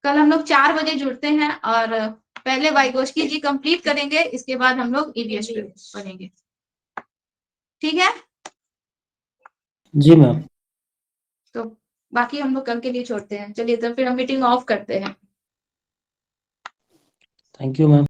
कल हम लोग 4 बजे जुड़ते हैं और पहले वाइगोस्की जी कंप्लीट करेंगे, इसके बाद हम लोग EVS पढ़ेंगे। ठीक है, जी मैम। तो बाकी हम लोग कल के लिए छोड़ते हैं। चलिए तो फिर हम मीटिंग ऑफ करते हैं। Thank you ma'am.